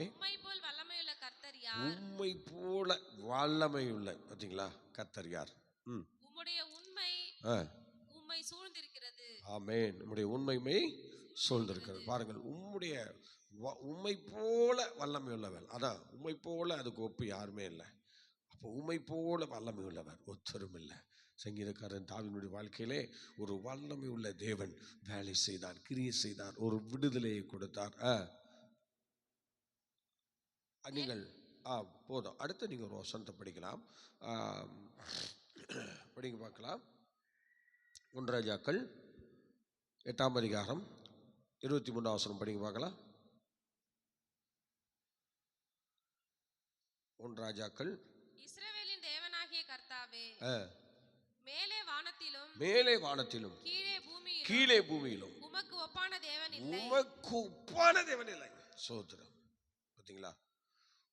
[SPEAKER 1] உம்மை போல வல்லமையுள்ள, பார்த்தீங்களா, கர்த்தர் யார்?
[SPEAKER 3] உம்முடைய உண்மை உம்மை சூழ்ந்திருக்கிறது.
[SPEAKER 1] ஆமென். உம்முடைய உண்மைமை சூழ்ந்திருக்கிறது. பாருங்கள், உம்மை போல வல்லமை உள்ளவர், அதான் உம்மை போல அதுக்கு ஒப்பு யாருமே இல்லை. அப்போ உம்மை போல வல்லமை உள்ளவர் ஒருத்தரும் இல்லை. சங்கீதக்காரன் தாவீதுடைய வாழ்க்கையிலே ஒரு வல்லமை உள்ள தேவன் வேலை செய்தார், கிரியை செய்தார், ஒரு விடுதலையை கொடுத்தார். நீங்கள் போதும். அடுத்து நீங்கள் ஒரு வசனத்தை படிக்கலாம், படிங்க பார்க்கலாம். 1 ராஜாக்கள் 8ஆம் அதிகாரம் 23ஆம் வசனம் படிங்க பார்க்கலாம். 1 ராஜாக்கள்.
[SPEAKER 3] இஸ்ரவேலின் தேவனாகிய கர்த்தாவே,
[SPEAKER 1] மேலே வானத்திலும் கீழே பூமியிலும்
[SPEAKER 3] உமக்கு ஒப்பான தேவன் இல்லை.
[SPEAKER 1] சோத்திரம். பார்த்தீங்களா,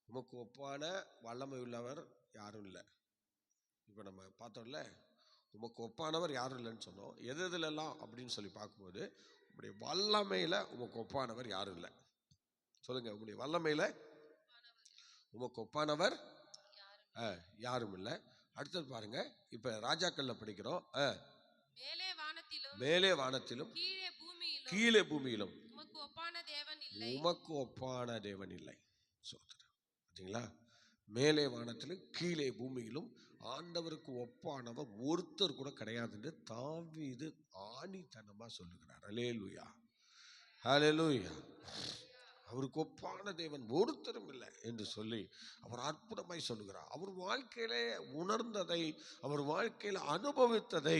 [SPEAKER 1] உமக்கு ஒப்பான வல்லமை உள்ளவர் யாரும் இல்லை. இப்போ நம்ம பார்த்தோம்ல, உமக்கு ஒப்பானவர் யாரும் இல்லைன்னு சொன்னோம். எதுலெல்லாம் அப்படின்னு சொல்லி பார்க்கும்போது, உங்களுடைய வல்லமையில் உமக்கு ஒப்பானவர் யாரும் இல்லை. சொல்லுங்க, உங்களுடைய வல்லமையில் உமக்கு ஒப்பானவர் யாரும் இல்லை. அடுத்தது பாருங்க, இப்ப ராஜாக்கள்ல படிக்கிறோம், மேலே வானத்திலும் கீழே பூமியிலும் உமக்கு ஒப்பான தேவன் இல்லை. சோதரன், பார்த்தீங்களா, மேலே வானத்திலும் கீழே பூமியிலும் ஆண்டவருக்கு ஒப்பானவர் ஒருத்தர் கூட கிடையாதுன்னு தாவீது ஆணித்தனமா சொல்லுகிறார். அல்லேலூயா, அல்லேலூயா. அவருக்கு ஒப்பான தேவன் ஒருத்தரும் இல்லை என்று சொல்லி அவர் அற்புதமாய் சொல்லுகிறார். அவர் வாழ்க்கையிலே உணர்ந்ததை, அவர் வாழ்க்கையில் அனுபவித்ததை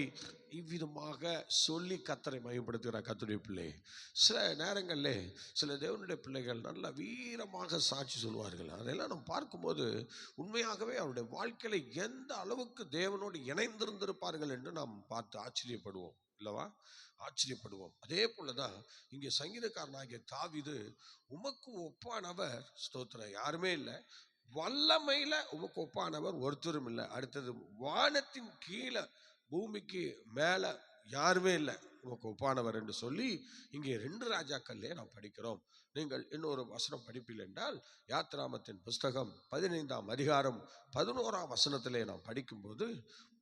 [SPEAKER 1] இவ்விதமாக சொல்லி கர்த்தரை மகிமைப்படுத்துகிறார். கர்த்தருடைய பிள்ளை, சில நேரங்களில் சில தேவனுடைய பிள்ளைகள் நல்ல வீரமாக சாட்சி சொல்வார்கள். அதெல்லாம் நம்ம பார்க்கும்போது உண்மையாகவே அவருடைய வாழ்க்கையில எந்த அளவுக்கு தேவனோடு இணைந்திருந்திருப்பார்கள் என்று நாம் பார்த்து ஆச்சரியப்படுவோம், இல்லவா? ஆச்சரியப்படுவோம். அதே போலதான் இங்கே சங்கீதக்காரனாகிய தாவீது, உமக்கு ஒப்பானவர், ஸ்தோத்திரம், யாருமே இல்லை, வல்லமையில உமக்கு ஒப்பானவர் ஒருத்தரும் இல்லை. அடுத்தது, வானத்தின் கீழே பூமிக்கு மேல யாருமே இல்லை உமக்கு ஒப்பானவர் என்று சொல்லி இங்கே 2 ராஜாக்கள்லே நாம் படிக்கிறோம். நீங்கள் இன்னொரு வசனம் படிப்பீர்கள் என்றால், யாத்திராமத்தின் புஸ்தகம் 15ஆம் அதிகாரம் 11ஆம் வசனத்திலே நாம் படிக்கும்போது,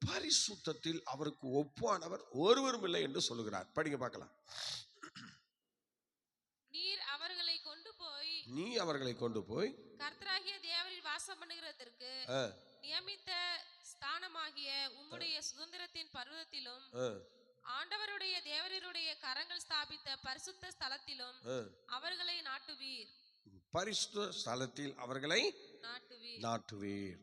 [SPEAKER 1] பரிசுத்தத்தில் அவருக்கு ஒப்பானவர் ஒருவரும் இல்லை என்று சொல்லுகிறார். படிங்க பார்க்கலாம்.
[SPEAKER 3] நீ
[SPEAKER 1] அவர்களை கொண்டு போய்
[SPEAKER 3] கர்த்தராகிய தேவரில் வாசம் பண்ணுகிறதற்கு நியமித்த ஸ்தானமாகிய உம்முடைய சுதந்திரத்தின் பர்வதத்திலும் ஆண்டவருடைய தேவருடைய கரங்கள் ஸ்தாபித்த பரிசுத்த ஸ்தலத்திலும் அவர்களை நாட்டுவீர்.
[SPEAKER 1] பரிசுத்த ஸ்தலத்தில் அவர்களை நாட்டுவீர்.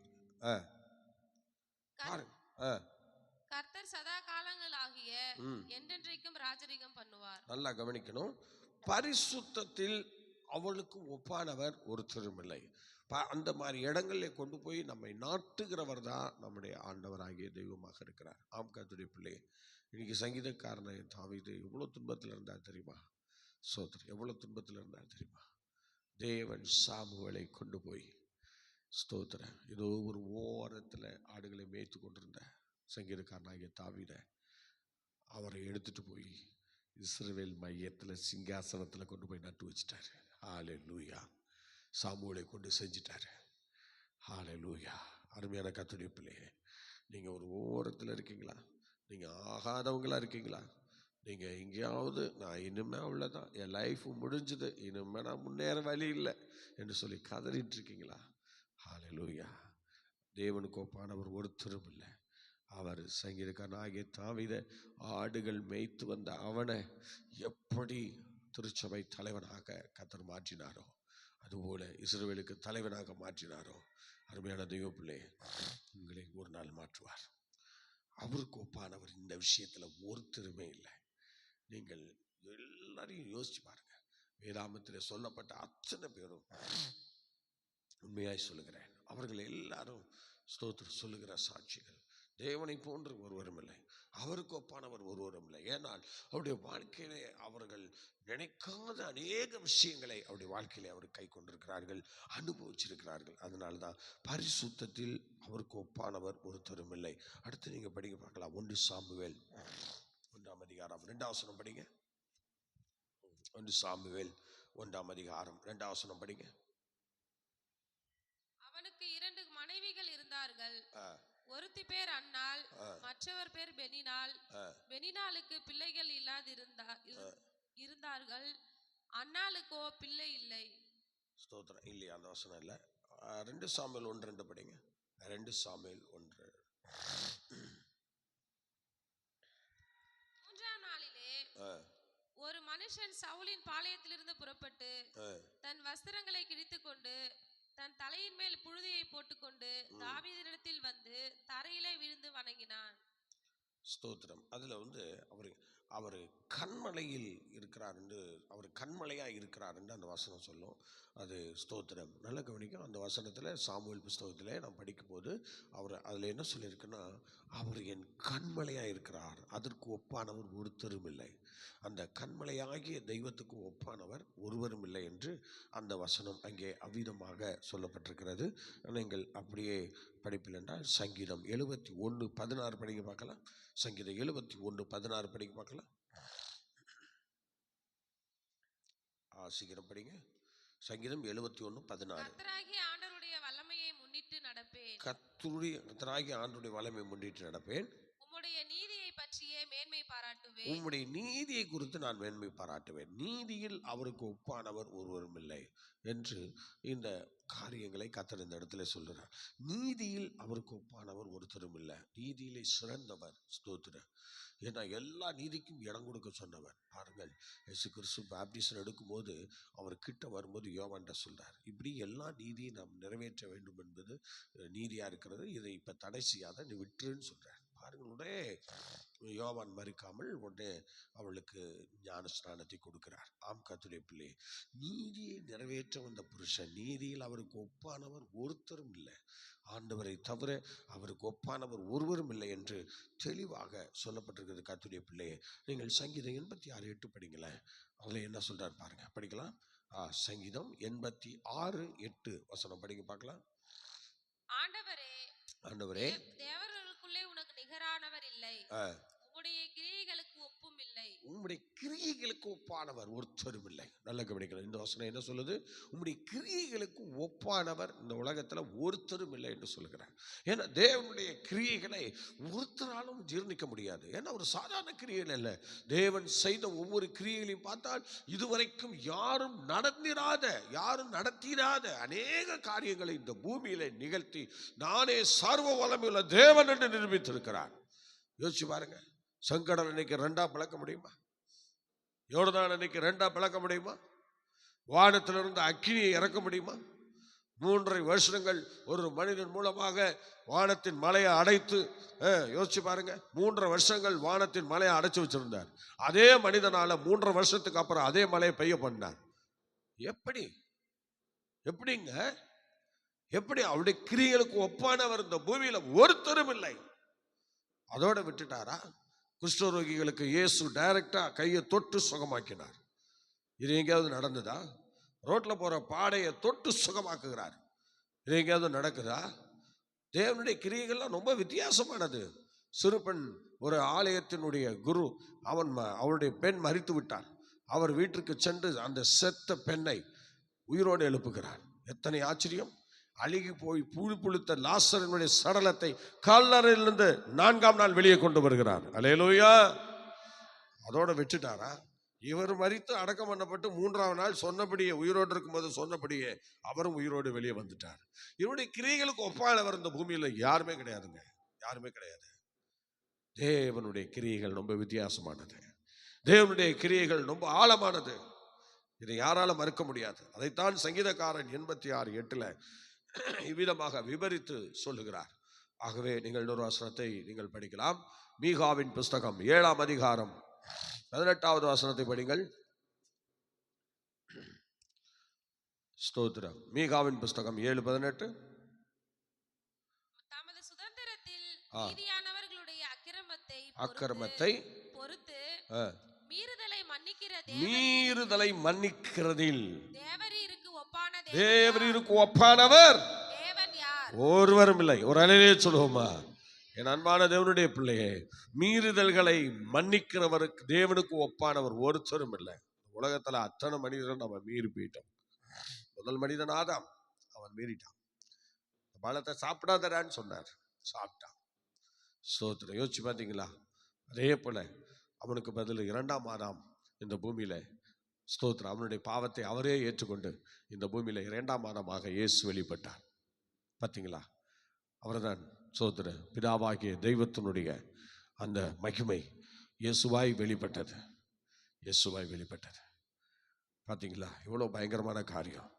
[SPEAKER 3] கர்த்தர் சதா காலங்களாகிய என்றென்றைக்கும் ராஜரிகம் பண்ணுவார்.
[SPEAKER 1] நல்லா கவனிக்கணும். பரிசுத்தத்தில் அவளுக்கு ஒப்பானவர் ஒருத்தரும் இல்லை. அந்த மாதிரி இடங்களில் கொண்டு போய் நம்மை நாட்டுகிறவர் தான் நம்முடைய ஆண்டவராகிய தெய்வமாக இருக்கிறார். ஆம், கர்த்தருடைய பிள்ளை, இன்னைக்கு சங்கீதக்காரனை தாவீது எவ்வளோ துன்பத்தில் இருந்தார் தெரியுமா? ஸ்தோத்திரம், எவ்வளோ துன்பத்தில் இருந்தார் தெரியுமா? தேவன் சாமுவேலை கொண்டு போய், ஸ்தோத்திரம், ஏதோ ஒரு ஓரத்தில் ஆடுகளை மேய்த்து கொண்டிருந்த சங்கீதக்காரனாகிய தாவீதை அவரை எடுத்துட்டு போய் இஸ்ரவேல் மையத்தில் சிங்காசனத்தில் கொண்டு போய் நட்டு வச்சிட்டாரு. ஹல்லேலூயா. சாமுவேலை கொண்டு செஞ்சிட்டாரு. ஹல்லேலூயா. அருமையான கர்த்தருடைய பிள்ளையே, நீங்கள் ஒரு ஓரத்தில் இருக்கீங்களா? நீங்கள் ஆகாதவங்களா இருக்கீங்களா? நீங்கள் எங்கேயாவது நான் இனிமே அவ்வளோதான், என் லைஃப் முடிஞ்சுது, இனிமே நான் முன்னேற வழி இல்லை என்று சொல்லி கதறிட்டு இருக்கீங்களா? ஹல்லேலூயா. தேவனுக்கு ஒப்பானவர் ஒருத்தரும் இல்லை. அவர் சங்கீதக்காரனாகிய தாவீதை ஆடுகள் மேய்த்து வந்த அவனை எப்படி திருச்சபை தலைவனாக கர்த்தர் மாற்றினாரோ, அதுபோல இஸ்ரவேலுக்கு தலைவனாக மாற்றினாரோ, அருமையான தெய்வ பிள்ளை, உங்களை ஒரு நாள் மாற்றுவார். அவருக்கு ஒப்பானவர் இந்த விஷயத்தில் ஒருத்தருமே இல்லை. நீங்கள் எல்லாரையும் யோசிச்சு பாருங்க. வேதாமத்தில் சொல்லப்பட்ட அத்தனை பேரும், உண்மையாய் சொல்லுகிறேன், அவர்கள் எல்லாரும் ஸ்தோத்திரம் சொல்லுகிற சாட்சிகள். தேவனை போன்று ஒருவரும் இல்லை, அவருக்கு ஒப்பானவர் ஒருவரும் இல்லை. ஏனால் அவருடைய வாழ்க்கையிலே அவர்கள் நினைக்காத அநேக விஷயங்களை அவருடைய வாழ்க்கையிலே அவர் கை கொண்டிருக்கிறார்கள், அனுபவிச்சிருக்கிறார்கள். அதனால்தான் பரிசுத்தத்தில் அவருக்கு ஒப்பானவர் ஒருத்தரும் இல்லை. அடுத்து நீங்க படிக்க பார்க்கலாம். 1 சாமுவேல் 1ஆம் அதிகாரம் 2ஆம் வசனம் படிங்க. 1 சாமுவேல் 1ஆம் அதிகாரம் 2ஆம் வசனம் படிங்க.
[SPEAKER 3] அவனுக்கு 2 மனைவிகள் இருந்தார்கள். ஒருத்தி பேர் அன்னாள், மற்றவர் பேர் பெனினாள். பெனினாளுக்கு பிள்ளைகள் இருந்தார்கள், அன்னாளுக்கோ பிள்ளை இல்லை.
[SPEAKER 1] ஸ்தோத்திரம். இல்லையா அந்த வசனம் இல்லை. 2 சாமுவேல் 1:2 படிங்க. 2 சாமுவேல் 1.
[SPEAKER 3] 3ஆம் நாளிலே ஒரு மனுஷன் சவுலின் பாளையத்திலிருந்து புறப்பட்டு தன் வஸ்திரங்களை கிழித்துக்கொண்டு தன் தலையின் மேல் புழுதியை போட்டுக்கொண்டு தாவீதினிடத்தில் வந்து தரையிலே விழுந்து வணங்கினான்.
[SPEAKER 1] ஸ்தோத்திரம். அதுல அவர் கண்மலையில் இருக்கிறார் என்று, அவர் கண்மலையா இருக்கிறார் என்று அந்த வசனம் சொல்லும். அது ஸ்தோத்திரம். நல்ல கவனிக்கும். அந்த வசனத்துல சாமுவேல் புஸ்தகத்திலே நாம் படிக்கும் போது அதுல என்ன சொல்லியிருக்குன்னா, அவர் என் கண்மலையா இருக்கிறார், அதற்கு ஒப்பானவர் ஒருத்தரும் இல்லை, அந்த கண்மலையாகிய தெய்வத்துக்கு ஒப்பானவர் ஒருவரும் இல்லை என்று அந்த வசனம் அங்கே அவ்விதமாக சொல்லப்பட்டிருக்கிறது. நீங்கள் அப்படியே படிப்பில் என்றால் சங்கீதம் 71:16 படிக்க பார்க்கலாம். சங்கீதம் 71:16 படிக்க பார்க்கலாம். சீக்கிரம் படிங்க. சங்கீதம் 71:16.
[SPEAKER 3] கர்த்தராகிய ஆண்டவருடைய வல்லமையை முன்னிட்டு நடப்பேன்.
[SPEAKER 1] கர்த்தராகிய ஆண்டவருடைய வல்லமையை முன்னிட்டு நடப்பேன்.
[SPEAKER 3] உம்முடைய நீதியை பற்றியே மேன்மை பாராட்டுவேன்.
[SPEAKER 1] உம்முடைய நீதியை குறித்து நான் மேன்மை பாராட்டுவேன். நீதியில் அவருக்கு ஒப்பானவர் ஒருவரும் இல்லை என்று இந்த காரியங்களை கர்த்தர் இந்த இடத்துல சொல்லுறார். நீதியில் அவருக்கு ஒப்பானவர் ஒருத்தரும் இல்லை. நீதியிலே சிறந்தவர். ஸ்தோத்திரம். ஏன்னா எல்லா நீதிக்கும் இடம் கொடுக்க சொன்னவர். பாருங்கள், இயேசு கிறிஸ்து பாப்டிசம் எடுக்கும்போது அவர் கிட்ட வரும்போது யோவான்ட்ட சொல்றார், இப்படி எல்லா நீதியும் நாம் நிறைவேற்ற வேண்டும் என்பது நீதியா இருக்கிறது, இதை இப்ப தடை செய்யாத நீ விட்டுருன்னு சொல்றார். பாருங்கள், உடனே யோவான் மறுக்காமல் உடனே அவளுக்கு ஞான ஸ்நானத்தை கொடுக்கிறார். ஆம் கர்த்தருடைய பிள்ளை, நீதியை நிறைவேற்ற வந்த புருஷன், நீதியில் அவருக்கு ஒப்பானவர் ஒருத்தரும் இல்லை, ஆண்டவரை தவிர அவருக்கு ஒப்பானவர் ஒருவரும் இல்லை என்று தெளிவாக சொல்லப்பட்டிருக்கிறது. கர்த்தருடைய பிள்ளையே, நீங்கள் சங்கீதம் 86:8 படிங்களேன். அதுல என்ன சொல்றார் பாருங்க, படிக்கலாம். சங்கீதம் 86:8 வசனம் படிங்க பார்க்கலாம். ஆண்டவரே,
[SPEAKER 3] தேவர்களுக்குள்ளே உனக்கு நிகரானவர் இல்லை, உம்முடைய கிரியைகளுக்கு ஒப்பும் இல்லை,
[SPEAKER 1] உம்முடைய கிரியைகளுக்கு ஒப்பானவர் ஒருத்தரும் இல்லை. நல்ல கவனிக்கலாம். இந்த வசனம் என்ன சொல்லுது? உம்முடைய கிரியைகளுக்கு ஒப்பானவர் இந்த உலகத்துல ஒருத்தரும் இல்லை என்று சொல்லுகிறார். ஏன்னா தேவனுடைய கிரியைகளை ஒருத்தராலும் ஜீர்ணிக்க முடியாது. ஏன்னா ஒரு சாதாரண கிரியைகள் இல்லை. தேவன் செய்த ஒவ்வொரு கிரியைகளையும் பார்த்தால் இதுவரைக்கும் யாரும் நடத்திராத அநேக காரியங்களை இந்த பூமியில நிகழ்த்தி நானே சர்வ வல்லமையுள்ள தேவன் என்று நிரூபித்திருக்கிறார். யோசிச்சு பாருங்க. செங்கடல் இன்னைக்கு 2 பிளக்க முடியுமா? யோர்தான் இன்னைக்கு 2 பிளக்க முடியுமா? வானத்திலிருந்து அக்கினியை இறக்க முடியுமா? 3.5 வருஷங்கள் ஒரு மனிதன் மூலமாக வானத்தின் மலையை அடைத்து, யோசிச்சு பாருங்க, 3.5 வருஷங்கள் வானத்தின் மலையை அடைச்சு வச்சிருந்தார். அதே மனிதனால 3.5 வருஷத்துக்கு அப்புறம் அதே மலையை பெய்ய பண்ணார். எப்படி அவருடைய கிரியைகளுக்கு ஒப்பானவர் இந்த பூமியில ஒருத்தரும் இல்லை. அதோட விட்டுட்டாரா? குஷ்டரோகிகளுக்கு இயேசு டைரக்டா கையை தொட்டு சுகமாக்கினார். இது எங்கேயாவது நடந்ததா? ரோட்ல போற பாடையை தொட்டு சுகமாக்குகிறார். இது எங்கேயாவது நடக்குதா? தேவனுடைய கிரியைகள்லாம் ரொம்ப வித்தியாசமானது. சிறுபெண், ஒரு ஆலயத்தினுடைய குரு, அவருடைய பெண் மரித்து விட்டார். அவர் வீட்டிற்கு சென்று அந்த செத்த பெண்ணை உயிரோடு எழுப்புகிறார். எத்தனை ஆச்சரியம்! அழுகி போய் புழுத்த லாசரனுடைய சடலத்தை கல்லறையிலிருந்து 4ஆம் நாள் வெளியே கொண்டு வருகிறார். அல்லேலூயா! அதோட விட்டுட்டாரா? இவர் மரித்து அடக்கம் பண்ணப்பட்டு 3ஆம் நாள் சொன்னபடியே, உயிரோடு இருக்கும்போது சொன்னபடியே அவரும் உயிரோடு வெளியே வந்துட்டார். இவருடைய கிரியைகளுக்கு ஒப்பானவர் இந்த பூமியில யாருமே கிடையாதுங்க, யாருமே கிடையாது. தேவனுடைய கிரியைகள் ரொம்ப வித்தியாசமானது. தேவனுடைய கிரியைகள் ரொம்ப ஆழமானது. இதை யாரால மறுக்க முடியாது. அதைத்தான் சங்கீதக்காரன் 86:8 இவ்விதமாக விவரித்து சொல்லுகிறார். ஆகவே நீங்கள் இன்னொரு வசனத்தை நீங்கள் படிக்கலாம். மீகாவின் புஸ்தகம் 7ஆம் அதிகாரம் 18வது வசனத்தை படிங்கள். ஸ்தோத்திரம். மீகாவின் புஸ்தகம் 7:18.
[SPEAKER 3] தமது சுதந்திரத்தில் நீதியானவர்களுடைய
[SPEAKER 1] அக்கிரமத்தை
[SPEAKER 3] பொறுத்து
[SPEAKER 1] மீறுதலை மன்னிக்கிறதில்
[SPEAKER 3] தேவரீருக்கு
[SPEAKER 1] ஒப்பானவர் ஒருவரும் இல்லை. ஒரு அலையிலே சொல்லுவோமா? என் அன்பான தேவனுடைய பிள்ளையே, மீறுதல்களை மன்னிக்கிறவருக்கு தேவனுக்கு ஒப்பானவர் ஒருத்தரும் இல்லை. உலகத்துல அத்தனை மனிதர்கள் நம்ம மீறி போயிட்டோம். முதல் மனிதன் ஆதாம், அவன் மீறிட்டான். பழத்தை சாப்பிடாதடான்னு சொன்னார், சாப்பிட்டான். ஸ்தோத்திரம். யோசிச்சு பார்த்தீங்களா? அதே போல அவனுக்கு பதில் 2ஆம் ஆதாம் இந்த பூமியில ஸ்தோத்திரம் அவனுடைய பாவத்தை அவரே ஏற்றுக்கொண்டு இந்த பூமியில 2ஆம் மாதமாக இயேசு வெளிப்பட்டார். பார்த்தீங்களா? அவர்தான் ஸ்தோத்திர பிதாவாகிய தெய்வத்தினுடைய அந்த மகிமை இயேசுவாய் வெளிப்பட்டது. இயேசுவாய் வெளிப்பட்டது. பார்த்தீங்களா? இவ்வளோ பயங்கரமான காரியம்.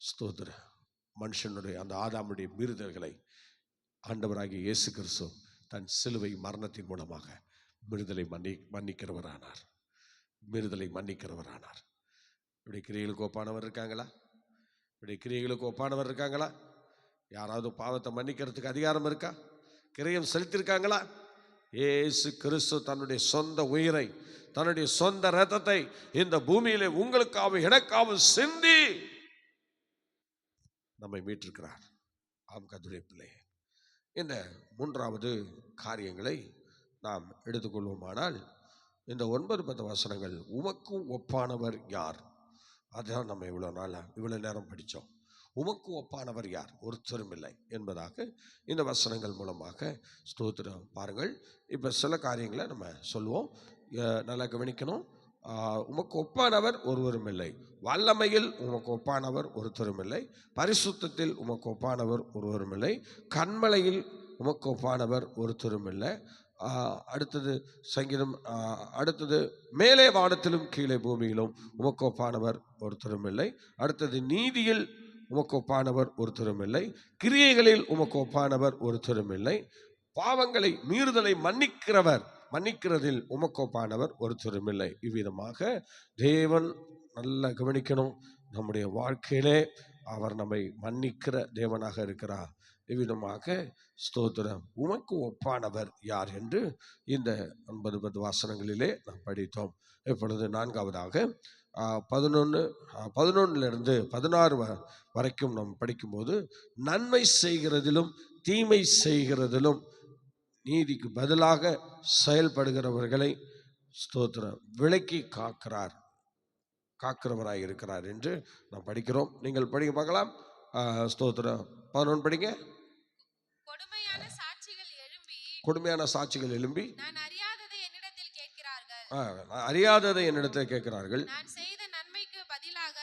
[SPEAKER 1] ஸ்தோத்திர மனுஷனுடைய அந்த ஆதாமுடைய மீறுதல்களை ஆண்டவராகிய இயேசு கிறிஸ்து தன் சிலுவை மரணத்தின் மூலமாக மன்னிக்கிறவரானார். மீறுதலை மன்னிக்கிறவரானார். இப்படி கிரியைகளுக்கு ஒப்பானவர் இருக்காங்களா? இப்படி கிரியைகளுக்கு ஒப்பானவர் இருக்காங்களா? யாராவது பாவத்தை மன்னிக்கிறதுக்கு அதிகாரம் இருக்கா? கிரயம் செலுத்தியிருக்காங்களா? இயேசு கிறிஸ்து தன்னுடைய சொந்த உயிரை, தன்னுடைய சொந்த இரத்தத்தை இந்த பூமியிலே உங்களுக்காகவும் எனக்காகவும் சிந்தி நம்மை மீட்டிருக்கிறார். ஆம் கர்த்தருடைய பிள்ளையே, இந்த 3வது காரியங்களை நாம் எடுத்துக்கொள்வோமானால், இந்த 9-10 வசனங்கள் உமக்கு ஒப்பானவர் யார்? அதான் நம்ம இவ்வளோ நேரம் படித்தோம். உமக்கு ஒப்பானவர் யார்? ஒருத்தரும் இல்லை என்பதாக இந்த வசனங்கள் மூலமாக ஸ்தோத்திரம். பாருங்கள், இப்போ சில காரியங்களை நம்ம சொல்லுவோம், நல்லா கவனிக்கணும். உமக்கு ஒப்பானவர் ஒருவரும் இல்லை. வல்லமையில் உமக்கு ஒப்பானவர் ஒருத்தரும் இல்லை. பரிசுத்தத்தில் உமக்கு ஒப்பானவர் ஒருவரும் இல்லை. கண்மலையில் உமக்கு ஒப்பானவர் ஒருத்தரும் இல்லை. அடுத்தது சங்கீதம், அடுத்தது மேலே வானத்திலும் கீழே பூமியிலும் உமக்கு ஒப்பானவர் ஒருத்தரும் இல்லை. அடுத்தது நீதியில் உமக்கு ஒப்பானவர் ஒருத்தரும் இல்லை. கிரியைகளில் உமக்கு ஒப்பானவர் ஒருத்தரும் இல்லை. பாவங்களை மீறுதலை மன்னிக்கிறதில் உமக்கு ஒப்பானவர் ஒருத்தரும் இல்லை. இவ்விதமாக தேவன், நல்லா கவனிக்கணும், நம்முடைய வாழ்க்கையிலே அவர் நம்மை மன்னிக்கிற தேவனாக இருக்கிறார். இவ்விதமாக ஸ்தோத்திரம் உமக்கு ஒப்பானவர் யார் என்று இந்த 9-10 வாசனங்களிலே நாம் படித்தோம். இப்பொழுது 4வதாக 11 16 வரைக்கும் நாம் படிக்கும்போது, நன்மை செய்கிறதிலும் தீமை செய்கிறதிலும் நீதிக்கு பதிலாக செயல்படுகிறவர்களை ஸ்தோத்திரம் விலக்கி காக்கிறவராய் இருக்கிறார் என்று நாம் படிக்கிறோம். நீங்கள் படிக்க பார்க்கலாம். ஸ்தோத்திரம் 11 படிங்க. கொடுமையான சாட்சிகள் எழும்பி நான் அறியாததை என்னிடத்தில் கேட்கிறார்கள்.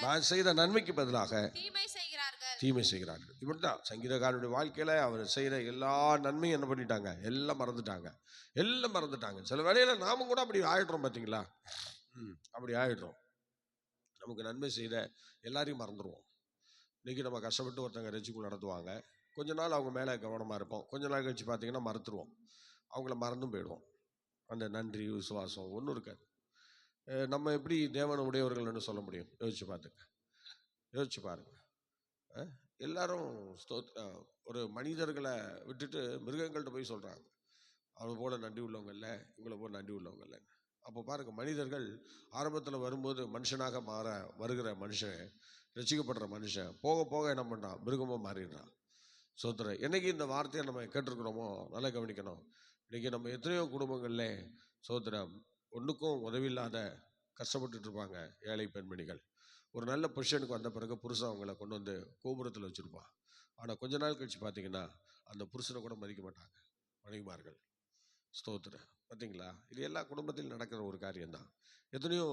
[SPEAKER 1] நான் செய்த நன்மைக்கு பதிலாக தீமை செய்கிறார்கள். இப்படிதான் சங்கீதக்காரனுடைய வாழ்க்கையில அவர் செய்கிற எல்லா நன்மையும் என்ன பண்ணிட்டாங்க? எல்லாம் மறந்துட்டாங்க. சில வேளையில நாமும் கூட அப்படி ஆயிடுறோம். பார்த்தீங்களா? அப்படி ஆயிடுறோம். நமக்கு நன்மை செய்த எல்லாரையும் மறந்துடுவோம். இன்னைக்கு நம்ம கஷ்டப்பட்டு ஒருத்தங்க ரெச்சுக்குள் நடத்துவாங்க. கொஞ்ச நாள் அவங்க மேலே கவனமாக இருப்போம். கொஞ்ச நாள் கழிச்சு பார்த்தீங்கன்னா மறந்துடுவோம். அவங்கள மறந்தும் போயிடுவோம். அந்த நன்றி விசுவாசம் ஒன்றும் இருக்காது. நம்ம எப்படி தேவன உடையவர்கள்னு சொல்ல முடியும்? யோசிச்சு பாருங்க. எல்லாரும் ஒரு மனிதர்களை விட்டுட்டு மிருகங்கள்கிட்ட போய் சொல்கிறாங்க, அவளை போல நன்றி உள்ளவங்க இல்லை, இவங்களை போல நன்றி உள்ளவங்க இல்லை. அப்போ பாருங்கள், மனிதர்கள் ஆரம்பத்தில் வரும்போது மனுஷனாக வருகிற மனுஷன், ரசிக்கப்படுற மனுஷன் போக போக என்ன பண்ணுறான்? மிருகமாக மாறிடுறான். சோத்திர என்னைக்கு இந்த வார்த்தையை நம்ம கேட்டிருக்கிறோமோ நல்லா கவனிக்கணும். இன்றைக்கி நம்ம எத்தனையோ குடும்பங்களில் சோத்திரம் ஒன்றுக்கும் உதவியில்லாத கஷ்டப்பட்டுட்டு இருப்பாங்க ஏழை பெண்மணிகள். ஒரு நல்ல பொசிஷனுக்கு வந்த பிறகு புருஷன் அவங்கள கொண்டு வந்து கோபுரத்தில் வச்சுருப்பான். ஆனால் கொஞ்ச நாள் கழிச்சு பார்த்தீங்கன்னா அந்த புருஷனை கூட மதிக்க மாட்டாங்க மனைவிமார்கள். ஸ்தோத்திரம். பார்த்தீங்களா? இது எல்லா குடும்பத்திலும் நடக்கிற ஒரு காரியம்தான். எத்தனையோ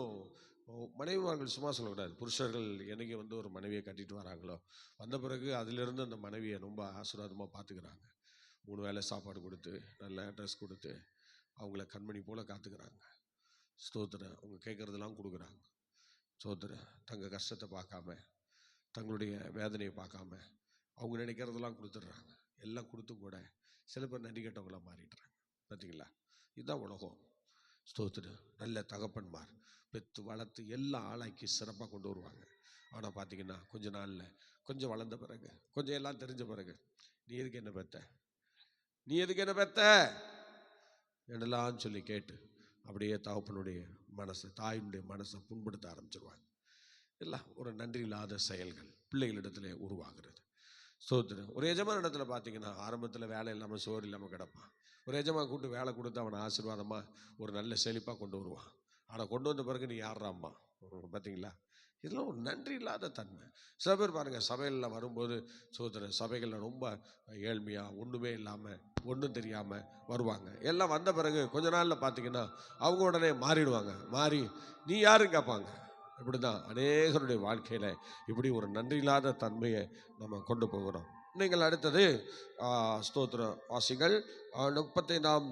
[SPEAKER 1] மனைவிமார்கள் சும்மா சொல்லக்கூடாது. புருஷர்கள் என்னைக்கு ஒரு மனைவியை கட்டிட்டு வராங்களோ வந்த பிறகு அதிலிருந்து அந்த மனைவியை ரொம்ப ஆசீர்வாதமாக பார்த்துக்கிறாங்க. 3 வேளை சாப்பாடு கொடுத்து, நல்ல ட்ரெஸ் கொடுத்து, அவங்கள கண்மணி போல காத்துக்கிறாங்க. ஸ்தோத்திரம். அவங்க கேட்குறதெல்லாம் கொடுக்குறாங்க. ஸ்தோத்திரம். தங்கள் கஷ்டத்தை பார்க்காம, தங்களுடைய வேதனையை பார்க்காம, அவங்க நினைக்கிறதெல்லாம் கொடுத்துட்றாங்க. எல்லாம் கொடுத்தும் கூட சில பேர் நன்றி கெட்டவங்களாக மாறிடுறாங்க. பார்த்தீங்களா? இதுதான் உலகம். ஸ்தோத்திரம். நல்ல தகப்பன்மார் பெற்று வளர்த்து எல்லா ஆளாக்கி சிறப்பாக கொண்டு வருவாங்க. ஆனால் பார்த்தீங்கன்னா கொஞ்ச நாளில், கொஞ்சம் வளர்ந்த பிறகு, கொஞ்சம் எல்லாம் தெரிஞ்ச பிறகு, நீ எதுக்கு என்ன பெத்த என்னெல்லாம் சொல்லி கேட்டு அப்படியே தகப்பனுடைய மனசை, தாயினுடைய மனசை புண்படுத்த ஆரம்பிச்சிருவாங்க. எல்லாம் ஒரு நன்றி இல்லாத செயல்கள் பிள்ளைகளிடத்துல உருவாகிறது. ஸ்தோத்திரம். ஒரு எஜமான இடத்துல பார்த்தீங்கன்னா ஆரம்பத்தில் வேலை இல்லாமல் சோறு இல்லாமல் கிடப்பான். ஒரு எஜமா கூப்பிட்டு வேலை கொடுத்து அவனை ஆசீர்வாதமாக ஒரு நல்ல செழிப்பாக கொண்டு வருவான். ஆனால் கொண்டு வந்த பிறகு நீ யார்றாம்மா? பார்த்தீங்களா? இதெல்லாம் ஒரு நன்றி இல்லாத தன்மை. சில பேர் பாருங்கள், சபைகளில் வரும்போது சபைகளில் ரொம்ப ஏழ்மையாக ஒன்றுமே இல்லாமல் ஒன்றும் தெரியாமல் வருவாங்க. எல்லாம் வந்த பிறகு கொஞ்ச நாளில் பார்த்தீங்கன்னா அவங்க உடனே மாறிடுவாங்க. மாறி நீ யாருன்னு கேட்பாங்க. இப்படி தான் அநேகருடைய வாழ்க்கையில் இப்படி ஒரு நன்றி இல்லாத தன்மையை நம்ம கொண்டு போகிறோம். நீங்கள் அடுத்தது ஸ்தோத்திரம் வாசிகள் 35ஆம்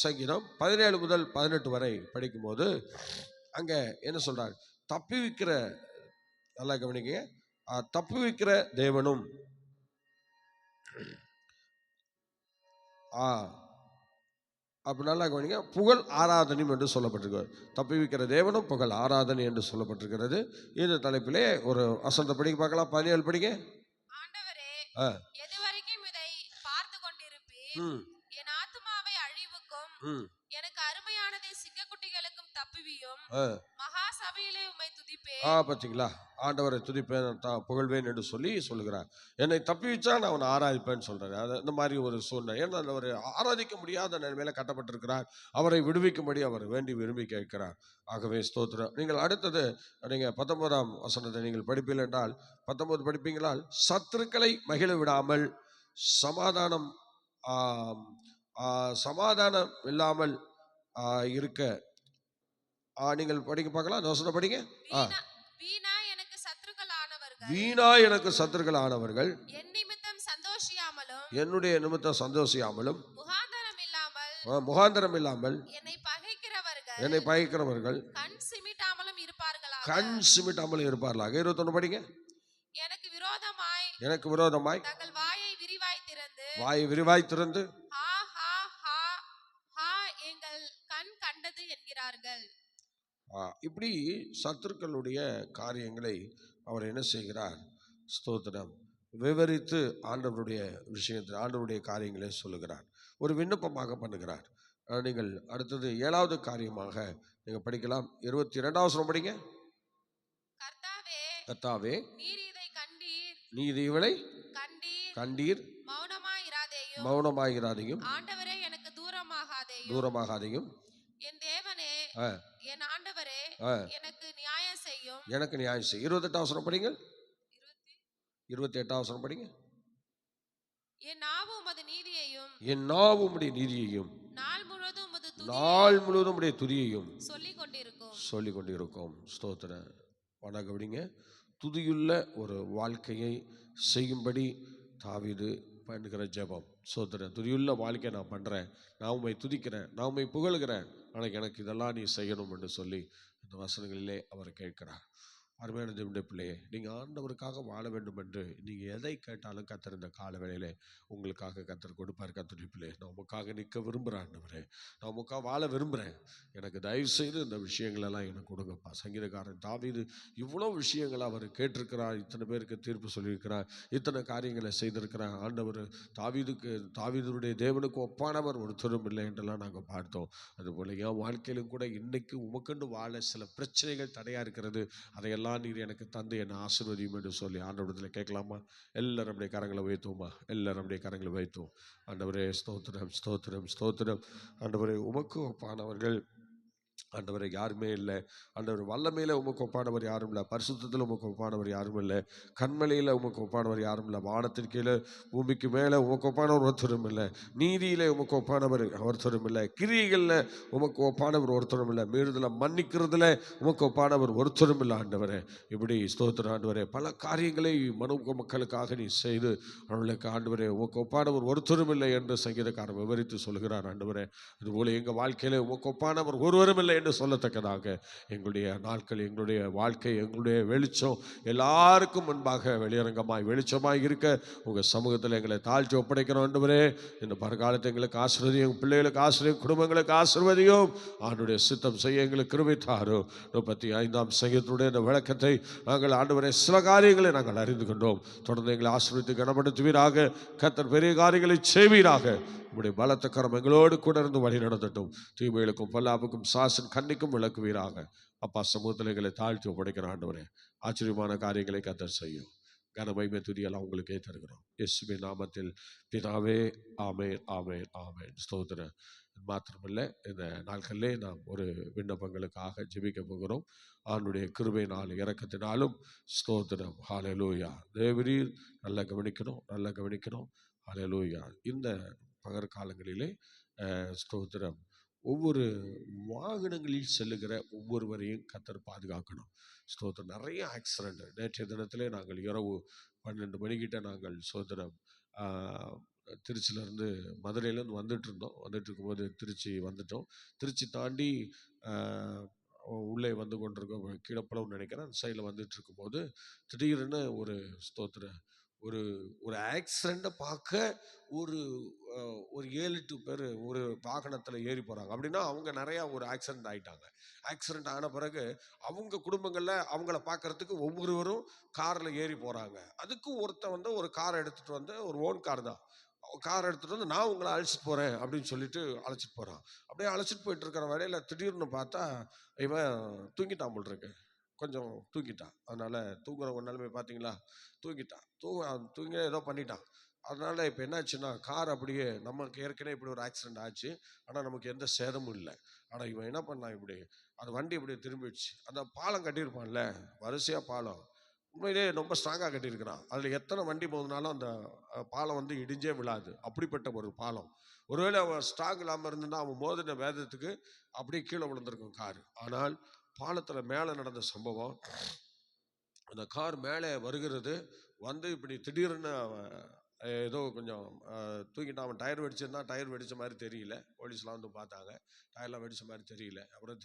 [SPEAKER 1] சங்கீதம் 17 முதல் 18 வரை படிக்கும்போது அங்கே என்ன சொல்றார்? தப்புவிக்கிற, நல்லா கவனிக்க, தப்புவிக்கிற தேவனும் அப்படி நல்லா கவனிக்க, புகழ் ஆராதனையும் என்று சொல்லப்பட்டிருக்கிறது. தப்புவிக்கிற தேவனும் புகழ் ஆராதனை என்று சொல்லப்பட்டிருக்கிறது. இந்த தலைப்பிலே ஒரு வசனத்தை படிக்க பார்க்கலாம். 17 படிக்க.
[SPEAKER 3] ஆண்டவரே, எதுவரைக்கும் இதை பார்த்து கொண்டிருப்பீர்? என் ஆத்துமாவை அழிவுக்கும் எனக்கு அருமையானதை சிங்கக்குட்டிகளுக்கும் தப்புவியும். மகா சபையிலே உம்மை துதிப்பேன்.
[SPEAKER 1] பார்த்தீங்களா, ஆண்டவரை துதிப்பேன், புகழ்வேன் என்று சொல்லுகிறார். என்னை தப்பிச்சா நான் அவனை ஆராதிப்பேன்னு சொல்றாரு. அது இந்த மாதிரி ஒரு சூழ்நிலை. ஏன்னா அவர் ஆராதிக்க முடியாத நிலைமையில கட்டப்பட்டிருக்கிறார். அவரை விடுவிக்கும்படி அவர் வேண்டி விரும்பி கேட்கிறார். ஆகவே ஸ்தோத்திரம். நீங்கள் அடுத்தது நீங்கள் 19ஆம் வசனத்தை நீங்கள் படிப்பீர்கள் என்றால் 19 படிப்பீங்களால், சத்துருக்களை மகிழ விடாமல் சமாதானம் இல்லாமல் இருக்க நீங்கள் படிக்க பார்க்கலாம். வசனம் படிங்க.
[SPEAKER 3] வீணா எனக்கு
[SPEAKER 1] சத்துருக்கள் ஆனவர்கள்
[SPEAKER 3] என் நிமித்தம் சந்தோஷியாமலும்
[SPEAKER 1] என்னுடைய நிமித்தம் சந்தோஷியாமலும்
[SPEAKER 3] முகாந்தரம் இல்லாமல்
[SPEAKER 1] என்னை பகைக்கிறவர்கள்
[SPEAKER 3] கண் சிமிட்டாமலும்
[SPEAKER 1] இருப்பார்களாக. 21 படிங்க.
[SPEAKER 3] எனக்கு விரோதமாய்
[SPEAKER 1] தங்கள் வாயை விரிவாய் திறந்து
[SPEAKER 3] எங்கள் கண் கண்டது என்கிறார்கள்.
[SPEAKER 1] இப்படி சத்துருக்களுடைய காரியங்களை அவர் என்ன செய்கிறார்? ஸ்தோத்திரம். விவரித்து ஆண்டவருடைய விஷயத்தில் ஆண்டவருடைய காரியங்களை சொல்லுகிறார். ஒரு விண்ணப்பமாக பண்ணுகிறார். நீங்கள் அடுத்தது 7வது காரியமாக நீங்கள் படிக்கலாம். 22வது வசனம் படிங்க. கர்த்தாவே, நீர் இவளை கண்டீர், மௌனமாயிராதையும்,
[SPEAKER 3] ஆண்டவரே எனக்கு
[SPEAKER 1] தூரமாகாதையும்,
[SPEAKER 3] என் தேவனே, என் ஆண்டவரே எனக்கு நியாயம் செய்யும்.
[SPEAKER 1] 28வது வசனம் படிங்க. 28வது வசனம் படிங்க.
[SPEAKER 3] என் நாவு உமது நீதியையும்,
[SPEAKER 1] நாள் முழுவதும் உம்முடைய துதியையும்
[SPEAKER 3] சொல்லிக்
[SPEAKER 1] கொண்டிருக்கும். ஸ்தோத்திரம். வணக்கம்டிங்க. துதியுள்ள ஒரு வாழ்க்கையை செய்யும்படி தாவீது பண்ணுகிற ஜெபம். ஸ்தோத்திரம். துதியுள்ள வாழ்க்கை நான் பண்ணுறேன், நான் உம்மை துதிக்கிறேன், நான் உம்மை புகழ்கிறேன், ஆனால் எனக்கு இதெல்லாம் நீ செய்யணும் என்று சொல்லி இந்த வசனங்களிலே அவர் கேட்கிறார். அருமையான தேவனுடைய பிள்ளையே, நீங்கள் ஆண்டவருக்காக வாழ வேண்டும் என்று நீங்கள் எதை கேட்டாலும் கர்த்தர் இந்த கால வேளையிலே உங்களுக்காக கர்த்தர் கொடுப்பார். கர்த்தருடைய பிள்ளையே, நான் உங்களுக்காக நிற்க விரும்புகிறேன் ஆண்டவரே, நான் உங்களுக்காக வாழ விரும்புகிறேன், எனக்கு தயவு செய்து இந்த விஷயங்களெல்லாம் எனக்கு கொடுங்கப்பா. சங்கீதக்காரன் தாவீது இவ்வளோ விஷயங்களை அவர் கேட்டிருக்கிறார், இத்தனை பேருக்கு தீர்ப்பு சொல்லியிருக்கிறார், இத்தனை காரியங்களை செய்திருக்கிறார். ஆண்டவர் தாவீதுடைய தேவனுக்கு ஒப்பானவர் ஒருத்தரும் இல்லை என்றெல்லாம் நாங்கள் பார்த்தோம். அதுபோல் என் வாழ்க்கையிலும் கூட இன்னைக்கு உமக்கண்டு வாழ சில பிரச்சனைகள் தடையாக இருக்கிறது. அதையெல்லாம் நீர் எனக்கு தந்து என்னை ஆசீர்வதியும் என்று சொல்லி ஆண்டவரிடத்தில் கேட்கலாமா? எல்லாரும் நம்முடைய கரங்களை வைத்தோமா? எல்லாரும் நம்முடைய கரங்களை வைத்தோம். ஆண்டவரே, ஸ்தோத்திரம், ஸ்தோத்திரம், ஸ்தோத்திரம். ஆண்டவரே, உமக்கு ஒப்பானவர்கள் ஆண்டவரை யாருமே இல்லை. ஆண்டவர் வல்லமையில் உமக்கு ஒப்பானவர் யாரும் இல்லை, பரிசுத்தத்தில் உமக்கு ஒப்பானவர் யாரும் இல்லை, கண்மலையில் உமக்கு ஒப்பானவர் யாரும் இல்லை, வானத்தின் கீழே பூமிக்கு மேலே உமக்கு ஒப்பானவர் ஒருத்தரும் இல்லை, நீதியில் உமக்கு ஒப்பானவர் ஒருத்தரும் இல்லை, கிரியைகளில் உமக்கு ஒப்பானவர் ஒருத்தரும் இல்லை, மீறுதல மன்னிக்கிறதுல உமக்கு ஒப்பானவர் ஒருத்தரும் இல்லை. ஆண்டவரே, இப்படி ஸ்தோத்திரம் ஆண்டவரே, பல காரியங்களை மக்களுக்காக நீ செய்து அவர்களுக்கு ஆண்டவரே உமக்கு ஒப்பானவர் ஒருத்தரும் இல்லை என்று சங்கீதக்காரர் விவரித்து சொல்கிறார். ஆண்டவரே, இதுபோல எங்கள் வாழ்க்கையில் உமக்கு ஒப்பானவர் ஒருவரும் இல்லை என்று சொல்லத்தக்கதாக எங்களுடைய நாட்கள், எங்களுடைய வாழ்க்கை, எங்களுடைய வெளிச்சம் எல்லாருக்கும் முன்பாக வெளியரங்கமாய் வெளிச்சமாய் இருக்க உங்கள் சமூகத்தில் எங்களை தாழ்த்தி ஒப்படைக்கிறோம். ஆண்டவரே, இந்த பரகாலத்தை எங்களுக்கு ஆசீர்வதியும், பிள்ளைகளுக்கு ஆசீர்வதியும், குடும்பங்களுக்கு ஆசீர்வதியும். ஆண்டுடைய சித்தம் செய்ய எங்களுக்கு கிருபை தாரும். 35ஆம் சங்கீதத்துடைய இந்த விளக்கத்தை நாங்கள் ஆண்டவரே சில காரியங்களை நாங்கள் அறிந்து கொண்டோம். தொடர்ந்து எங்களை ஆசீர்வதித்து கனப்படுத்துவீராக. கர்த்தர் பெரிய காரியங்களை செய்வீராக. உங்களுடைய பலத்த கரம் எங்களோடு கூட இருந்து வழி நடத்தட்டும். தீமைகளுக்கும் பொல்லாப்புக்கும் சாசன் கண்ணிக்கும் விளக்குவீராக. அப்பா, சமூகத்தில் எங்களை தாழ்த்தி ஒப்படைக்கிற ஆண்டவரே, ஆச்சரியமான காரியங்களை கர்த்தர் செய்யும். கனமகிமை துதியெல்லாம் உங்களுக்கே தருகிறோம். இயேசுவின் நாமத்தில் பிதாவே, ஆமென், ஆமென், ஆமென். ஸ்தோத்திரம். மாத்திரமல்ல, இந்த நாட்களிலே நாம் ஒரு விண்ணப்பங்களுக்காக ஜெபிக்க போகிறோம். ஆண்டுடைய கிருபையினாலும் இரக்கத்தினாலும் ஸ்தோத்திரம். ஹல்லேலூயா. தேவரீர் நல்லா கவனிக்கணும், நல்லா கவனிக்கணும். ஹல்லேலூயா. இந்த பகற்காலங்களிலே ஸ்தோத்திரம், ஒவ்வொரு வாகனங்களில் செல்லுகிற ஒவ்வொருவரையும் கர்த்தர் பாதுகாக்கணும். ஸ்தோத்திரம். நிறைய ஆக்சிடென்ட். நேற்றைய தினத்திலே நாங்கள் இரவு 12 மணிக்கிட்ட நாங்கள் ஸ்தோத்திரம் திருச்சியிலேருந்து மதுரையிலேருந்து வந்துட்டு இருக்கும்போது திருச்சி வந்துட்டோம். திருச்சி தாண்டி உள்ளே வந்து கொண்டிருக்கோம், கீழப்பளவுன்னு நினைக்கிறேன், அந்த சைடில் வந்துட்டு இருக்கும்போது திடீர்னு ஒரு ஸ்தோத்திரம் ஒரு ஒரு ஆக்சிடெண்ட்டை பார்க்க ஒரு ஒரு 7-8 பேர் ஒரு வாகனத்தில் ஏறி போகிறாங்க. அப்படின்னா அவங்க நிறையா ஒரு ஆக்சிடெண்ட் ஆகிட்டாங்க. ஆக்சிடெண்ட் ஆன பிறகு அவங்க குடும்பங்களில் அவங்கள பார்க்கறதுக்கு ஒவ்வொருவரும் காரில் ஏறி போகிறாங்க. அதுக்கும் ஒருத்தன் வந்து ஒரு காரை எடுத்துகிட்டு வந்து, ஒரு ஓன் கார் தான், கார் எடுத்துகிட்டு வந்து நான் உங்களை அழைச்சிட்டு போகிறேன் அப்படின்னு சொல்லிட்டு அழைச்சிட்டு போகிறான். அப்படியே அழைச்சிட்டு போயிட்டு இருக்கிற வேலையில் திடீர்னு பார்த்தா இவன் தூங்கிட்டான் போல் இருக்கு, கொஞ்சம் தூங்கிட்டான். அதனால் தூங்குறவங்க நிலைமை பார்த்தீங்களா, தூங்கிட்டான். தூங்கி ஏதோ பண்ணிட்டான். அதனால் இப்போ என்னாச்சுன்னா, கார் அப்படியே, நமக்கு ஏற்கனவே இப்படி ஒரு ஆக்சிடெண்ட் ஆச்சு, ஆனால் நமக்கு எந்த சேதமும் இல்லை. ஆனால் இவன் என்ன பண்ணான், இப்படி அந்த வண்டி இப்படி திரும்பிடுச்சு. அந்த பாலம் கட்டியிருப்பான்ல, வரிசையாக பாலம், உண்மையிலே ரொம்ப ஸ்ட்ராங்காக கட்டியிருக்கிறான். அதில் எத்தனை வண்டி போகுதுனாலும் அந்த பாலம் வந்து இடிஞ்சே விழாது, அப்படிப்பட்ட ஒரு பாலம். ஒருவேளை அவன் ஸ்ட்ராங் இல்லாமல் இருந்துன்னா அவன் மோதின வேதத்துக்கு அப்படியே கீழே விழுந்திருக்கும் கார். ஆனால் பாலத்தில் மேலே நடந்த சம்பவம், அந்த கார் மேலே வருகிறது, வந்து இப்படி திடீர்னு அவன் ஏதோ கொஞ்சம் தூக்கிட்டான். அவன் டயர் வெடிச்சிருந்தா, டயர் வெடித்த மாதிரி தெரியல, போலீஸ்லாம் வந்து பார்த்தாங்க, டயர்லாம் வெடித்த மாதிரி தெரியல. அப்புறம்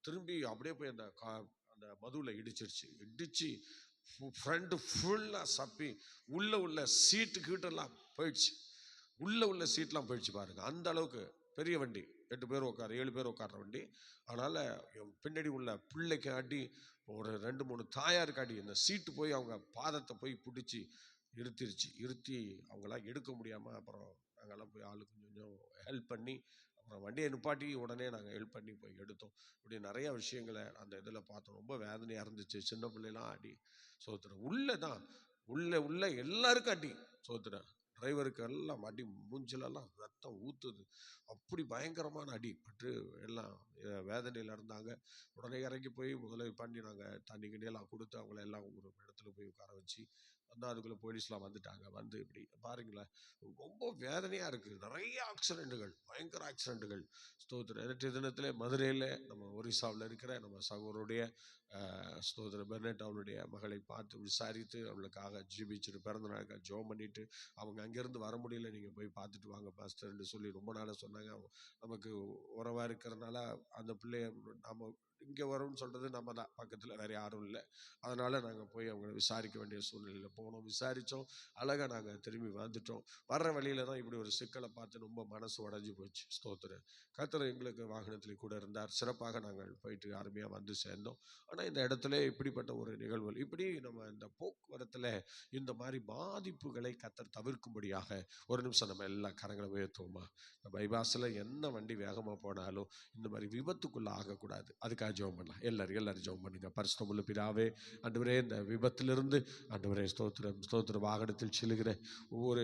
[SPEAKER 1] திரும்பி அப்படியே போய் அந்த அந்த மதுவில் இடிச்சு ஃப்ரண்ட் ஃபுல்லாக சப்பி உள்ள சீட்டு கீட்டெல்லாம் போயிடுச்சு. உள்ள சீட்லாம் போயிடுச்சு பாருங்க. அந்த அளவுக்கு பெரிய வண்டி, 8 பேர் உட்கார 7 பேர் உட்கார்ற வண்டி. அதனால் பின்னாடி உள்ள பிள்ளைக்கு அடி, ஒரு 2-3 தாயாருக்கு அடி. இந்த சீட்டு போய் அவங்க பாதத்தை போய் பிடிச்சி இருத்தி அவங்களாம் எடுக்க முடியாமல் அப்புறம் நாங்கள்லாம் போய் ஆளுக்கு கொஞ்சம் ஹெல்ப் பண்ணி அப்புறம் வண்டியை நிப்பாட்டி உடனே நாங்கள் ஹெல்ப் பண்ணி போய் எடுத்தோம். இப்படி நிறைய விஷயங்களை அந்த இதில் பார்த்தோம். ரொம்ப வேதனையாக இருந்துச்சு. சின்ன பிள்ளைலாம் அடி, சோத்திரம். உள்ள எல்லாருக்கும் அடி, சோத்திரம். டிரைவருக்கு எல்லாம் அடி, மூஞ்சிலெல்லாம் ரத்தம் ஊற்றுது. அப்படி பயங்கரமான அடி பட்டு எல்லாம் வேதனையில் இருந்தாங்க. உடனே இறங்கி போய் உதவி பண்ணி நாங்கள் தண்ணி கிண்ணியெல்லாம் கொடுத்து அவங்கள எல்லாம் ஒரு இடத்துல போய் உட்கார வச்சு வந்தால் அதுக்குள்ளே போலீஸ்லாம் வந்துட்டாங்க. வந்து இப்படி பாருங்களேன், ரொம்ப வேதனையாக இருக்குது. நிறைய ஆக்சிடெண்ட்டுகள், பயங்கர ஆக்சிடெண்ட்டுகள். ஸ்தோத்திரம். நேற்றைய தினத்தில் மதுரையில் நம்ம ஒரிசாவில் இருக்கிற நம்ம சகோதரருடைய ஸ்தோத்திர பெர்னட் அவளுடைய மகளை பார்த்து விசாரித்து அவளுக்காக ஜீபிச்சுட்டு பிறந்த நாளுக்காக ஜெபம் பண்ணிட்டு, அவங்க அங்கேருந்து வர முடியல, நீங்கள் போய் பார்த்துட்டு வாங்க பாஸ்டர்ன்னு சொல்லி ரொம்ப நாளாக சொன்னாங்க. நமக்கு உறவாக இருக்கிறதுனால அந்த பிள்ளைய நம்ம இங்கே வரும்னு சொல்கிறது நம்ம தான், பக்கத்தில் வேறு யாரும் இல்லை. அதனால் நாங்கள் போய் அவங்களை விசாரிக்க வேண்டிய சூழ்நிலையில் போனோம். விசாரித்தோம், அழகாக நாங்கள் திரும்பி வந்துட்டோம். வர்ற வழியில் தான் இப்படி ஒரு சிக்கலை பார்த்து ரொம்ப மனசு உடஞ்சி போச்சு. ஸ்தோத்திரம். கர்த்தர் எங்களுக்கு வாகனத்தில் கூட இருந்தார். சிறப்பாக நாங்கள் போயிட்டு அருமையாக வந்து சேர்ந்தோம். ஆனால் இந்த இடத்துல இப்படிப்பட்ட ஒரு நிகழ்வுகள், இப்படி நம்ம இந்த போக்குவரத்தில் இந்த மாதிரி பாதிப்புகளை கர்த்தர் தவிர்க்கும்படியாக ஒரு நிமிஷம் நம்ம எல்லா கரங்களை உயர்த்துவோமா? இந்த பைபாஸில் என்ன வண்டி வேகமாக போனாலும் இந்த மாதிரி விபத்துக்குள்ளே ஆகக்கூடாது. அதுக்காக ஜெபம் பண்ணலாம். எல்லாரும் ஜெபம் பண்ணுங்க. பரிசுத்தமுள்ள பிதாவே, ஆண்டவரே, இந்த விபத்திலிருந்து ஆண்டவரே ஸ்தோத்திரம் வாகனத்தில் செல்லுகிற ஒவ்வொரு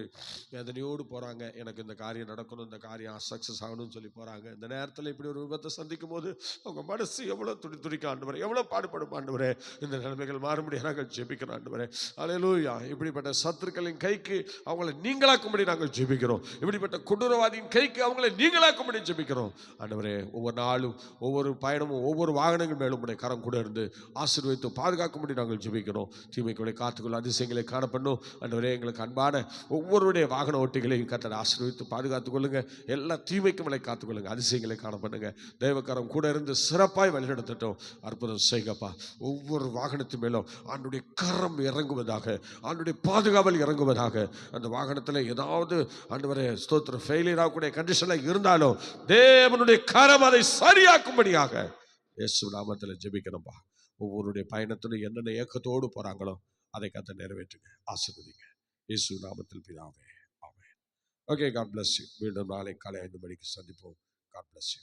[SPEAKER 1] வேதனையோடு போகிறாங்க. எனக்கு இந்த காரியம் நடக்கணும், இந்த காரியம் சக்ஸஸ் ஆகணும்னு சொல்லி போகிறாங்க. இந்த நேரத்தில் இப்படி ஒரு விபத்தை சந்திக்கும் போது அவங்க மனசு எவ்வளோ துடிக்க ஆண்டவரே, எவ்வளோ பாடுபடும் ஆண்டவரே. இந்த நிலைமைகள் மாறும்படியாக நாங்கள் ஜெபிக்கிறோம் ஆண்டவரே. அல்லேலூயா. இப்படிப்பட்ட சத்துருக்களின் கைக்கு அவங்களை நீங்களாக்கும்படி நாங்கள் ஜெபிக்கிறோம். இப்படிப்பட்ட கொடூரவாதியின் கைக்கு அவங்களை நீங்களாக்கும்படி ஜெபிக்கிறோம் ஆண்டவரே. ஒவ்வொரு நாளும் ஒவ்வொரு பயணமும் ஒவ்வொரு வாகனங்கள் மேலும் உடைய கரம் கூட இருந்து ஆசீர்வதித்து பாதுகாக்கும்படி நாங்கள் ஜெபிக்கிறோம். தீமைகளை காத்துக்கொள்ள அதிசயங்களை காணப்பண்ணும் ஆண்டவரே. எங்களுக்கு அன்பான ஒவ்வொருடைய வாகன ஓட்டிகளையும் கர்த்தர் ஆசீர்வதித்து பாதுகாத்துக் கொள்ளுங்க. எல்லா தீமைக்கும் விலை காத்துக்கொள்ளுங்க. அதிசயங்களை காணப்படுங்க. தெய்வக்கரம் கூட இருந்து சிறப்பாய் வழிநடத்தட்டும். அற்புதம் செய்கப்பா. ஒவ்வொரு வாகனத்தின் மேலும் ஆண்டுடைய கரம் இறங்குவதாக, ஆண்டுடைய பாதுகாவல் இறங்குவதாக. அந்த வாகனத்தில் ஏதாவது ஆண்டவரே ஸ்தோத்திரம் ஃபெயிலியர் ஆகக்கூடிய கண்டிஷனில் இருந்தாலும் தேவனுடைய கரம் அதை சரியாக்கும்படியாக இயேசு நாமத்தில் ஜெபிக்கிறோம்பா. ஒவ்வொருடைய பயணத்திலும் என்னென்ன ஏக்கத்தோடு போகிறாங்களோ அதை கர்த்தர் நிறைவேற்றுங்க, ஆசீர்வதிங்க. இயேசு நாமத்தில் பிதாவே, ஆமென். Okay, God bless you. மீண்டும் நாளை காலை 5 மணிக்கு சந்திப்போம். God bless you.